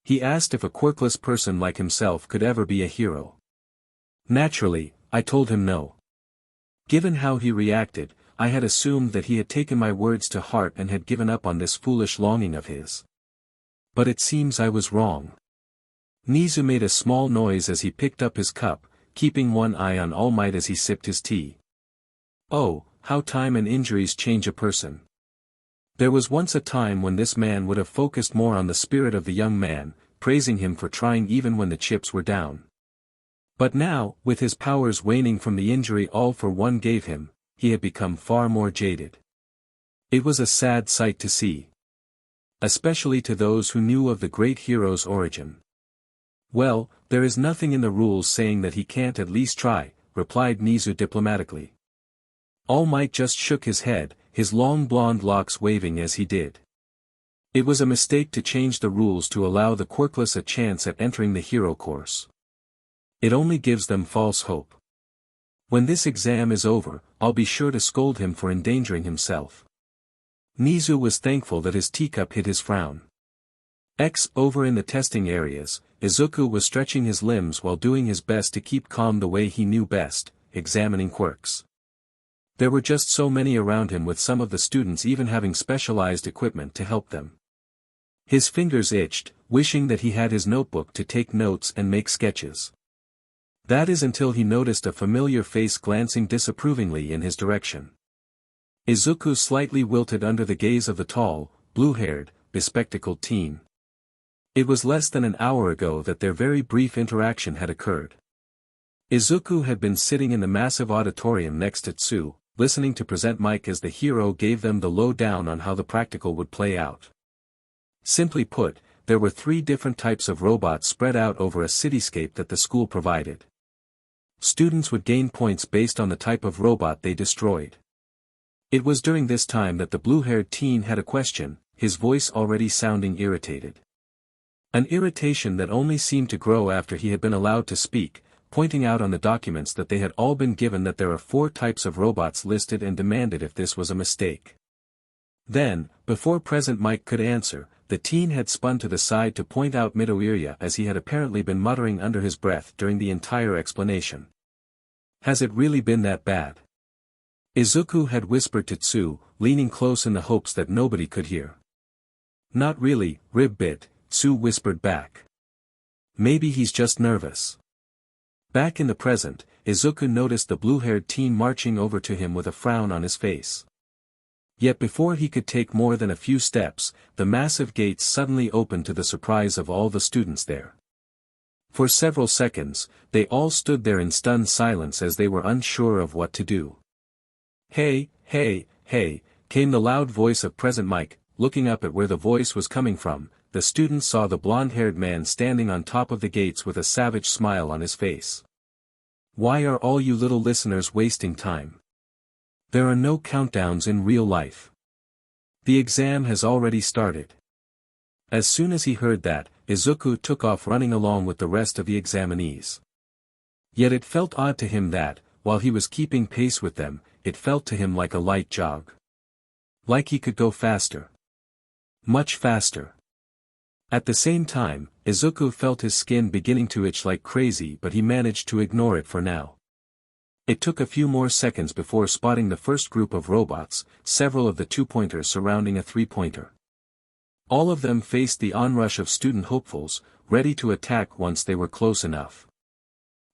He asked if a quirkless person like himself could ever be a hero. Naturally, I told him no. Given how he reacted, I had assumed that he had taken my words to heart and had given up on this foolish longing of his. But it seems I was wrong. Nizu made a small noise as he picked up his cup, keeping one eye on All Might as he sipped his tea. Oh, how time and injuries change a person. There was once a time when this man would have focused more on the spirit of the young man, praising him for trying even when the chips were down. But now, with his powers waning from the injury All for One gave him, he had become far more jaded. It was a sad sight to see. Especially to those who knew of the great hero's origin. "Well, there is nothing in the rules saying that he can't at least try," replied Nizu diplomatically. All Might just shook his head, his long blonde locks waving as he did. It was a mistake to change the rules to allow the quirkless a chance at entering the hero course. It only gives them false hope. When this exam is over, I'll be sure to scold him for endangering himself. Nizu was thankful that his teacup hid his frown. Over in the testing areas, Izuku was stretching his limbs while doing his best to keep calm the way he knew best, examining quirks. There were just so many around him, with some of the students even having specialized equipment to help them. His fingers itched, wishing that he had his notebook to take notes and make sketches. That is until he noticed a familiar face glancing disapprovingly in his direction. Izuku slightly wilted under the gaze of the tall, blue-haired, bespectacled teen. It was less than an hour ago that their very brief interaction had occurred. Izuku had been sitting in the massive auditorium next to Tsu, listening to present Mike as the hero gave them the lowdown on how the practical would play out. Simply put, there were 3 different types of robots spread out over a cityscape that the school provided. Students would gain points based on the type of robot they destroyed. It was during this time that the blue-haired teen had a question, his voice already sounding irritated. An irritation that only seemed to grow after he had been allowed to speak, pointing out on the documents that they had all been given that there are 4 types of robots listed and demanded if this was a mistake. Then, before Present Mike could answer, the teen had spun to the side to point out Midoriya as he had apparently been muttering under his breath during the entire explanation. Has it really been that bad? Izuku had whispered to Tsu, leaning close in the hopes that nobody could hear. Not really, Ribbit, Tsu whispered back. Maybe he's just nervous. Back in the present, Izuku noticed the blue-haired teen marching over to him with a frown on his face. Yet before he could take more than a few steps, the massive gates suddenly opened to the surprise of all the students there. For several seconds, they all stood there in stunned silence as they were unsure of what to do. Hey, hey, hey, came the loud voice of Present Mike. Looking up at where the voice was coming from, the students saw the blonde-haired man standing on top of the gates with a savage smile on his face. Why are all you little listeners wasting time? There are no countdowns in real life. The exam has already started. As soon as he heard that, Izuku took off running along with the rest of the examinees. Yet it felt odd to him that, while he was keeping pace with them, it felt to him like a light jog. Like he could go faster. Much faster. At the same time, Izuku felt his skin beginning to itch like crazy, but he managed to ignore it for now. It took a few more seconds before spotting the first group of robots, several of the 2-pointers surrounding a 3-pointer. All of them faced the onrush of student hopefuls, ready to attack once they were close enough.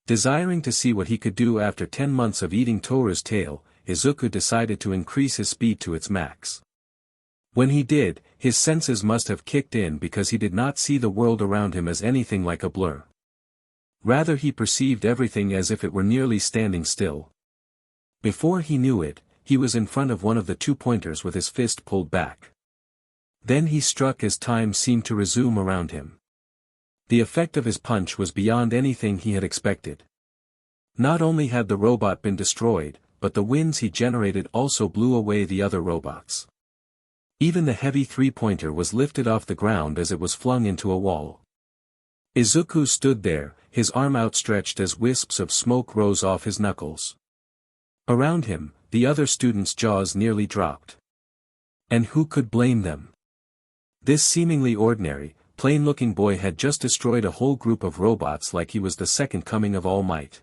Desiring to see what he could do after 10 months of eating Toru's tail, Izuku decided to increase his speed to its max. When he did, his senses must have kicked in because he did not see the world around him as anything like a blur. Rather he perceived everything as if it were nearly standing still. Before he knew it, he was in front of one of the 2-pointers with his fist pulled back. Then he struck as time seemed to resume around him. The effect of his punch was beyond anything he had expected. Not only had the robot been destroyed, but the winds he generated also blew away the other robots. Even the heavy 3-pointer was lifted off the ground as it was flung into a wall. Izuku stood there, his arm outstretched as wisps of smoke rose off his knuckles. Around him, the other students' jaws nearly dropped. And who could blame them? This seemingly ordinary, plain-looking boy had just destroyed a whole group of robots like he was the second coming of All Might.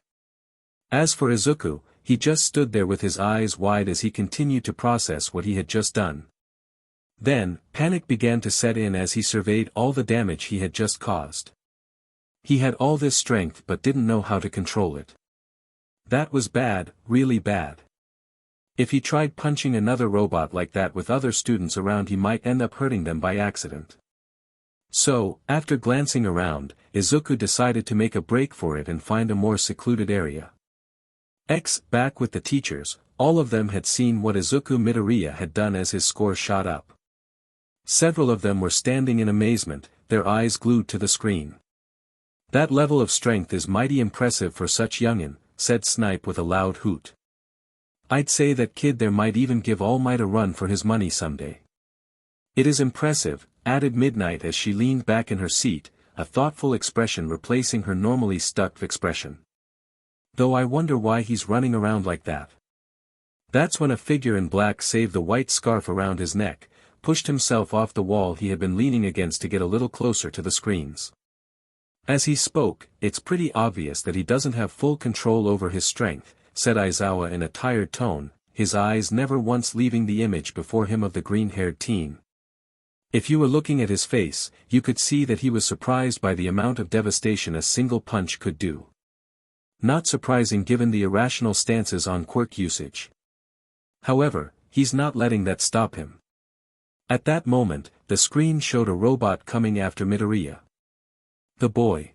As for Izuku, he just stood there with his eyes wide as he continued to process what he had just done. Then, panic began to set in as he surveyed all the damage he had just caused. He had all this strength but didn't know how to control it. That was bad, really bad. If he tried punching another robot like that with other students around, he might end up hurting them by accident. So, after glancing around, Izuku decided to make a break for it and find a more secluded area. Back with the teachers, all of them had seen what Izuku Midoriya had done as his score shot up. Several of them were standing in amazement, their eyes glued to the screen. That level of strength is mighty impressive for such youngin', said Snipe with a loud hoot. I'd say that kid there might even give All Might a run for his money someday. It is impressive, added Midnight as she leaned back in her seat, a thoughtful expression replacing her normally stuck expression. Though I wonder why he's running around like that. That's when a figure in black saved the white scarf around his neck, pushed himself off the wall he had been leaning against to get a little closer to the screens. As he spoke, it's pretty obvious that he doesn't have full control over his strength, said Aizawa in a tired tone, his eyes never once leaving the image before him of the green-haired teen. If you were looking at his face, you could see that he was surprised by the amount of devastation a single punch could do. Not surprising given the irrational stances on quirk usage. However, he's not letting that stop him. At that moment, the screen showed a robot coming after Midoriya. The boy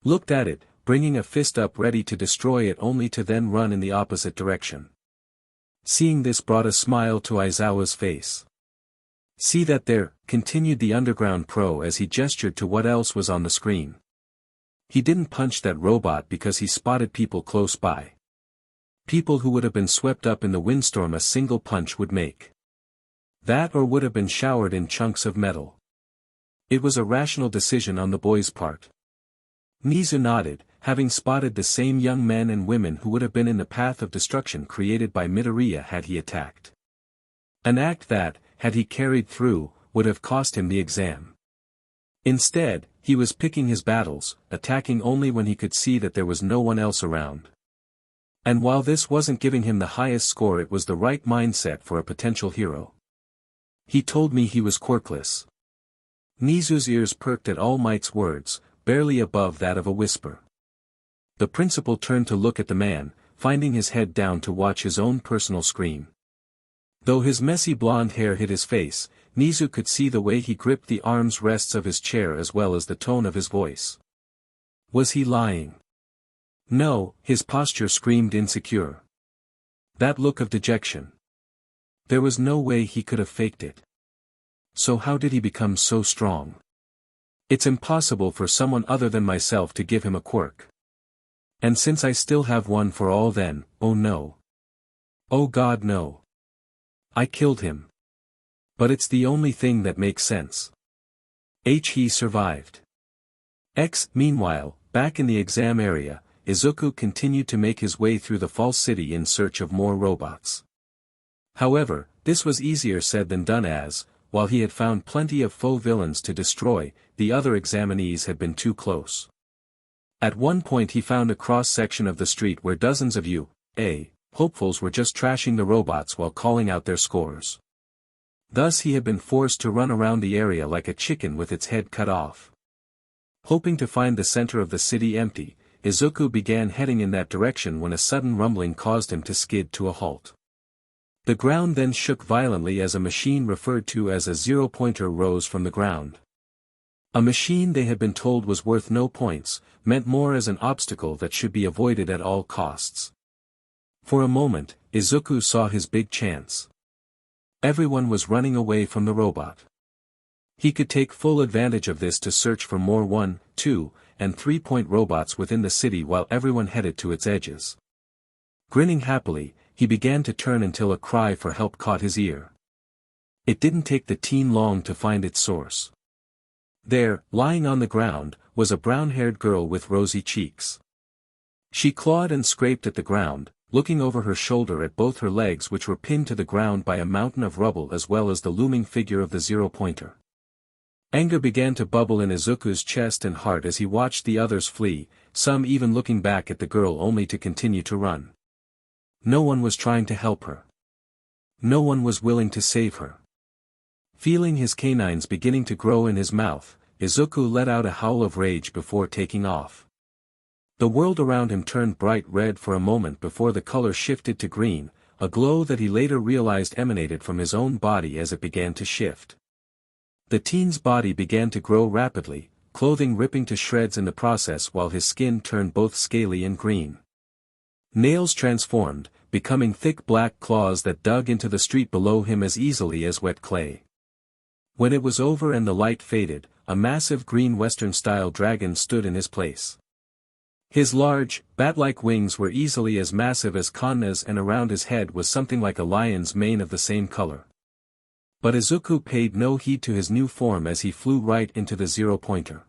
looked at it, bringing a fist up ready to destroy it only to then run in the opposite direction. Seeing this brought a smile to Aizawa's face. See that there, continued the underground pro as he gestured to what else was on the screen. He didn't punch that robot because he spotted people close by. People who would have been swept up in the windstorm a single punch would make. That or would have been showered in chunks of metal. It was a rational decision on the boy's part. Nizu nodded, having spotted the same young men and women who would have been in the path of destruction created by Midoriya had he attacked. An act that, had he carried through, would have cost him the exam. Instead, he was picking his battles, attacking only when he could see that there was no one else around. And while this wasn't giving him the highest score, it was the right mindset for a potential hero. He told me he was quirkless. Nizu's ears perked at All Might's words, barely above that of a whisper. The principal turned to look at the man, finding his head down to watch his own personal scream. Though his messy blonde hair hid his face, Nizu could see the way he gripped the arms rests of his chair as well as the tone of his voice. Was he lying? No, his posture screamed insecure. That look of dejection. There was no way he could have faked it. So how did he become so strong? It's impossible for someone other than myself to give him a quirk. And since I still have one for all, then, oh no. Oh God, no. I killed him. But it's the only thing that makes sense. He survived. Meanwhile, back in the exam area, Izuku continued to make his way through the false city in search of more robots. However, this was easier said than done as, while he had found plenty of faux villains to destroy, the other examinees had been too close. At one point he found a cross-section of the street where dozens of hopefuls were just trashing the robots while calling out their scores. Thus he had been forced to run around the area like a chicken with its head cut off. Hoping to find the center of the city empty, Izuku began heading in that direction when a sudden rumbling caused him to skid to a halt. The ground then shook violently as a machine referred to as a zero-pointer rose from the ground. A machine they had been told was worth no points, meant more as an obstacle that should be avoided at all costs. For a moment, Izuku saw his big chance. Everyone was running away from the robot. He could take full advantage of this to search for more 1, 2, and 3-point robots within the city while everyone headed to its edges. Grinning happily, he began to turn until a cry for help caught his ear. It didn't take the teen long to find its source. There, lying on the ground, was a brown-haired girl with rosy cheeks. She clawed and scraped at the ground, looking over her shoulder at both her legs which were pinned to the ground by a mountain of rubble as well as the looming figure of the zero-pointer. Anger began to bubble in Izuku's chest and heart as he watched the others flee, some even looking back at the girl only to continue to run. No one was trying to help her. No one was willing to save her. Feeling his canines beginning to grow in his mouth, Izuku let out a howl of rage before taking off. The world around him turned bright red for a moment before the color shifted to green, a glow that he later realized emanated from his own body as it began to shift. The teen's body began to grow rapidly, clothing ripping to shreds in the process while his skin turned both scaly and green. Nails transformed, becoming thick black claws that dug into the street below him as easily as wet clay. When it was over and the light faded, a massive green Western-style dragon stood in his place. His large, bat-like wings were easily as massive as Kanna's and around his head was something like a lion's mane of the same color. But Izuku paid no heed to his new form as he flew right into the zero-pointer.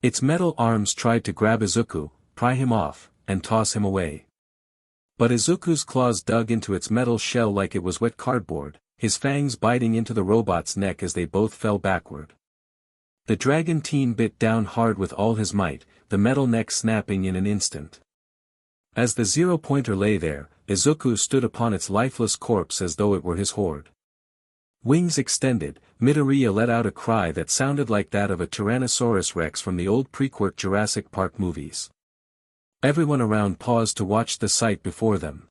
Its metal arms tried to grab Izuku, pry him off, and toss him away. But Izuku's claws dug into its metal shell like it was wet cardboard, his fangs biting into the robot's neck as they both fell backward. The dragon teen bit down hard with all his might, the metal neck snapping in an instant. As the zero-pointer lay there, Izuku stood upon its lifeless corpse as though it were his hoard. Wings extended, Midoriya let out a cry that sounded like that of a Tyrannosaurus Rex from the old prequel Jurassic Park movies. Everyone around paused to watch the sight before them.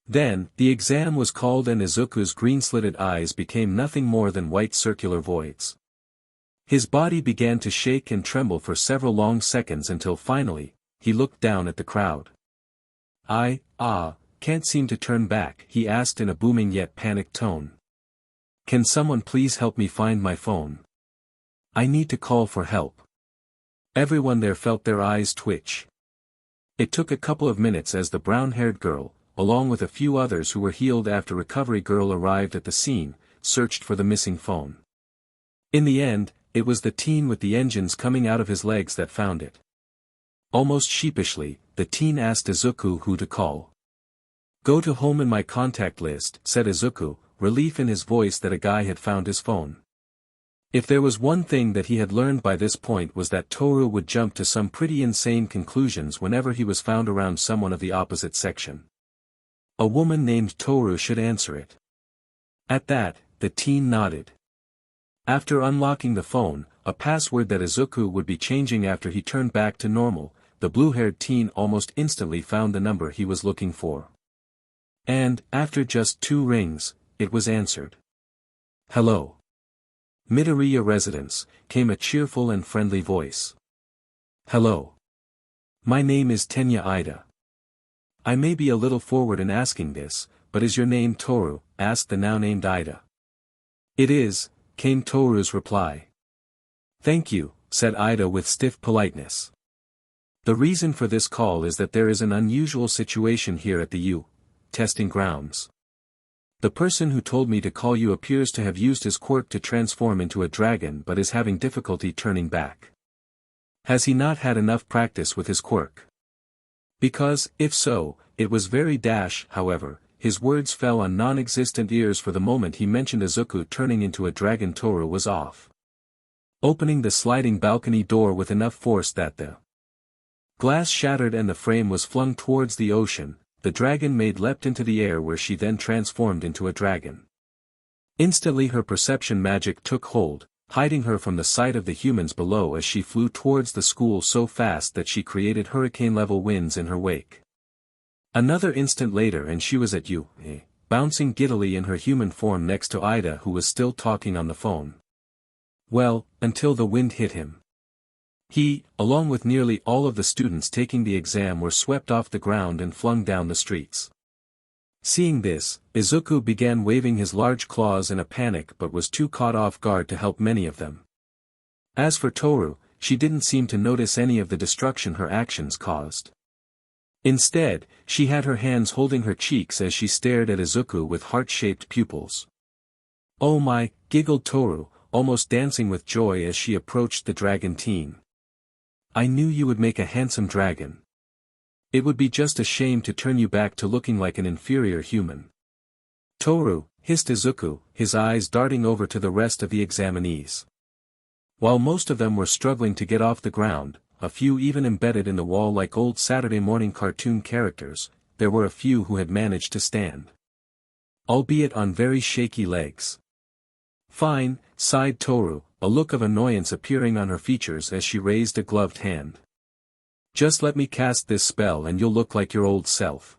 Then, the exam was called and Izuku's green-slitted eyes became nothing more than white circular voids. His body began to shake and tremble for several long seconds until finally, he looked down at the crowd. Can't seem to turn back, he asked in a booming yet panicked tone. Can someone please help me find my phone? I need to call for help. Everyone there felt their eyes twitch. It took a couple of minutes as the brown-haired girl, along with a few others who were healed after Recovery Girl arrived at the scene, searched for the missing phone. In the end, it was the teen with the engines coming out of his legs that found it. Almost sheepishly, the teen asked Izuku who to call. "Go to home in my contact list," said Izuku, relief in his voice that a guy had found his phone. If there was one thing that he had learned by this point was that Toru would jump to some pretty insane conclusions whenever he was found around someone of the opposite section. A woman named Toru should answer it. At that, the teen nodded. After unlocking the phone, a password that Izuku would be changing after he turned back to normal, the blue-haired teen almost instantly found the number he was looking for. And, after just 2 rings, it was answered. "Hello. Midoriya residence," came a cheerful and friendly voice. "Hello. My name is Tenya Ida. I may be a little forward in asking this, but is your name Toru?" asked the now-named Ida. "It is," came Toru's reply. "Thank you," said Ida with stiff politeness. "The reason for this call is that there is an unusual situation here at the testing grounds. The person who told me to call you appears to have used his quirk to transform into a dragon but is having difficulty turning back. Has he not had enough practice with his quirk? Because, if so, it was very however, his words fell on non-existent ears for the moment he mentioned Izuku turning into a dragon. Toru was off, opening the sliding balcony door with enough force that the glass shattered and the frame was flung towards the ocean. The Dragonmaid leapt into the air where she then transformed into a dragon. Instantly her perception magic took hold, hiding her from the sight of the humans below as she flew towards the school so fast that she created hurricane-level winds in her wake. Another instant later and she was at bouncing giddily in her human form next to Ida who was still talking on the phone. Well, until the wind hit him. He, along with nearly all of the students taking the exam, were swept off the ground and flung down the streets. Seeing this, Izuku began waving his large claws in a panic but was too caught off guard to help many of them. As for Toru, she didn't seem to notice any of the destruction her actions caused. Instead, she had her hands holding her cheeks as she stared at Izuku with heart-shaped pupils. "Oh my," giggled Toru, almost dancing with joy as she approached the dragon teen. "I knew you would make a handsome dragon. It would be just a shame to turn you back to looking like an inferior human." "Toru," hissed Izuku, his eyes darting over to the rest of the examinees. While most of them were struggling to get off the ground, a few even embedded in the wall like old Saturday morning cartoon characters, there were a few who had managed to stand. Albeit on very shaky legs. "Fine," sighed Toru, a look of annoyance appearing on her features as she raised a gloved hand. "Just let me cast this spell and you'll look like your old self."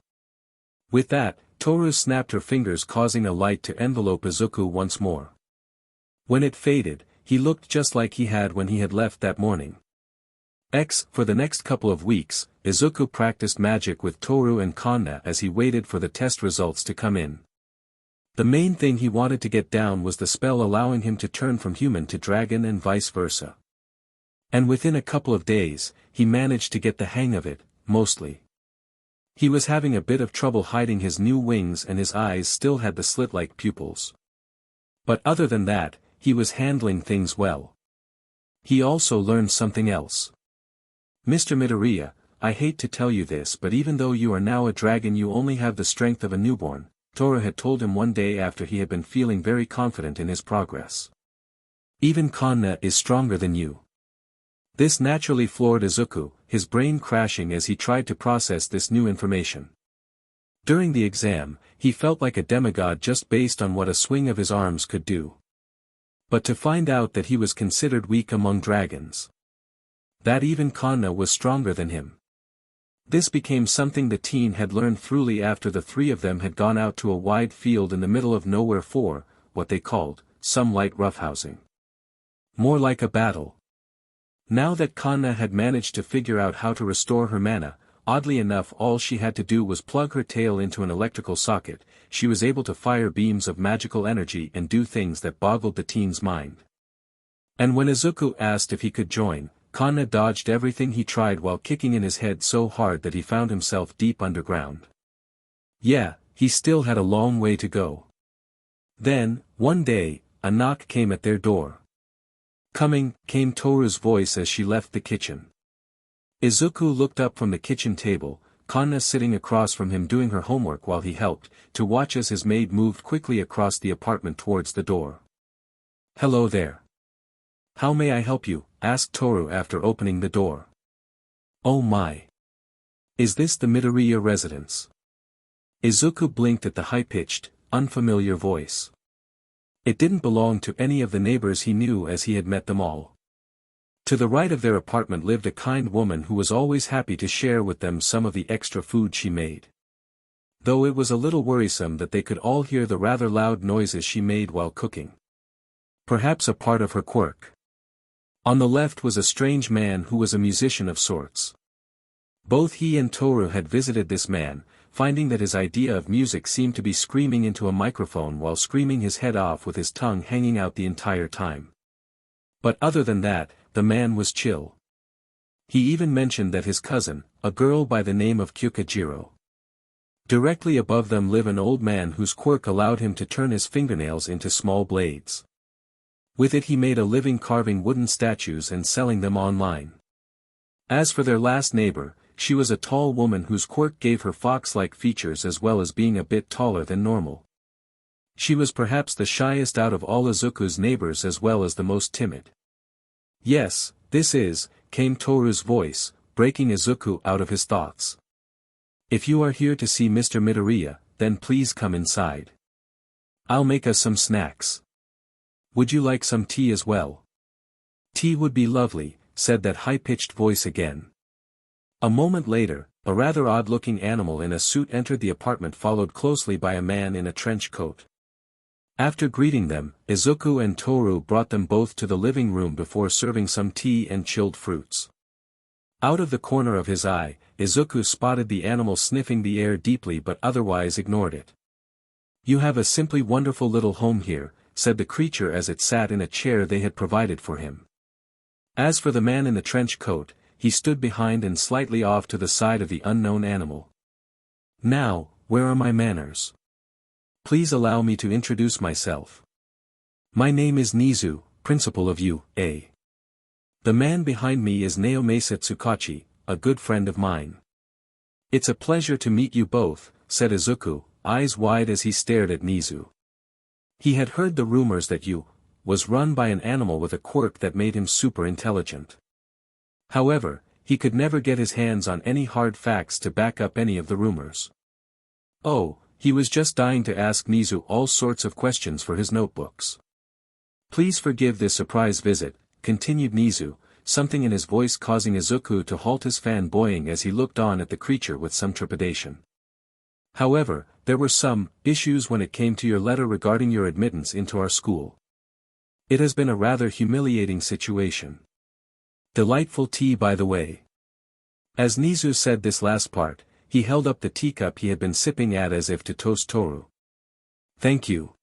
With that, Toru snapped her fingers causing a light to envelope Izuku once more. When it faded, he looked just like he had when he had left that morning. For the next couple of weeks, Izuku practiced magic with Toru and Kanna as he waited for the test results to come in. The main thing he wanted to get down was the spell allowing him to turn from human to dragon and vice versa. And within a couple of days, he managed to get the hang of it, mostly. He was having a bit of trouble hiding his new wings and his eyes still had the slit-like pupils. But other than that, he was handling things well. He also learned something else. "Mr. Midoriya, I hate to tell you this but even though you are now a dragon you only have the strength of a newborn," Toru had told him one day after he had been feeling very confident in his progress. "Even Kanna is stronger than you." This naturally floored Izuku, his brain crashing as he tried to process this new information. During the exam, he felt like a demigod just based on what a swing of his arms could do. But to find out that he was considered weak among dragons. That even Kanna was stronger than him. This became something the teen had learned thoroughly after the three of them had gone out to a wide field in the middle of nowhere for, what they called, some light roughhousing. More like a battle. Now that Kanna had managed to figure out how to restore her mana, oddly enough all she had to do was plug her tail into an electrical socket, she was able to fire beams of magical energy and do things that boggled the teen's mind. And when Izuku asked if he could join, Kanna dodged everything he tried while kicking in his head so hard that he found himself deep underground. Yeah, he still had a long way to go. Then, one day, a knock came at their door. "Coming," came Toru's voice as she left the kitchen. Izuku looked up from the kitchen table, Kanna sitting across from him doing her homework while he helped, to watch as his maid moved quickly across the apartment towards the door. "Hello there. How may I help you?" asked Toru after opening the door. "Oh my. Is this the Midoriya residence?" Izuku blinked at the high-pitched, unfamiliar voice. It didn't belong to any of the neighbors he knew as he had met them all. To the right of their apartment lived a kind woman who was always happy to share with them some of the extra food she made. Though it was a little worrisome that they could all hear the rather loud noises she made while cooking. Perhaps a part of her quirk. On the left was a strange man who was a musician of sorts. Both he and Toru had visited this man, finding that his idea of music seemed to be screaming into a microphone while screaming his head off with his tongue hanging out the entire time. But other than that, the man was chill. He even mentioned that his cousin, a girl by the name of Kyukajiro. Directly above them lived an old man whose quirk allowed him to turn his fingernails into small blades. With it he made a living carving wooden statues and selling them online. As for their last neighbor, she was a tall woman whose quirk gave her fox-like features as well as being a bit taller than normal. She was perhaps the shyest out of all Izuku's neighbors as well as the most timid. "Yes, this is," came Toru's voice, breaking Izuku out of his thoughts. "If you are here to see Mr. Midoriya, then please come inside. I'll make us some snacks. Would you like some tea as well?" "Tea would be lovely," said that high-pitched voice again. A moment later, a rather odd-looking animal in a suit entered the apartment followed closely by a man in a trench coat. After greeting them, Izuku and Toru brought them both to the living room before serving some tea and chilled fruits. Out of the corner of his eye, Izuku spotted the animal sniffing the air deeply but otherwise ignored it. "You have a simply wonderful little home here," said the creature as it sat in a chair they had provided for him. As for the man in the trench coat, he stood behind and slightly off to the side of the unknown animal. "Now, where are my manners? Please allow me to introduce myself. My name is Nizu, principal of UA. The man behind me is Naomasa Tsukachi, a good friend of mine." "It's a pleasure to meet you both," said Izuku, eyes wide as he stared at Nizu. He had heard the rumors that UA was run by an animal with a quirk that made him super intelligent. However, he could never get his hands on any hard facts to back up any of the rumors. Oh, he was just dying to ask Nizu all sorts of questions for his notebooks. "Please forgive this surprise visit," continued Nizu, something in his voice causing Izuku to halt his fanboying as he looked on at the creature with some trepidation. "However, there were some issues when it came to your letter regarding your admittance into our school. It has been a rather humiliating situation. Delightful tea by the way." As Nizu said this last part, he held up the teacup he had been sipping at as if to toast Toru. "Thank you.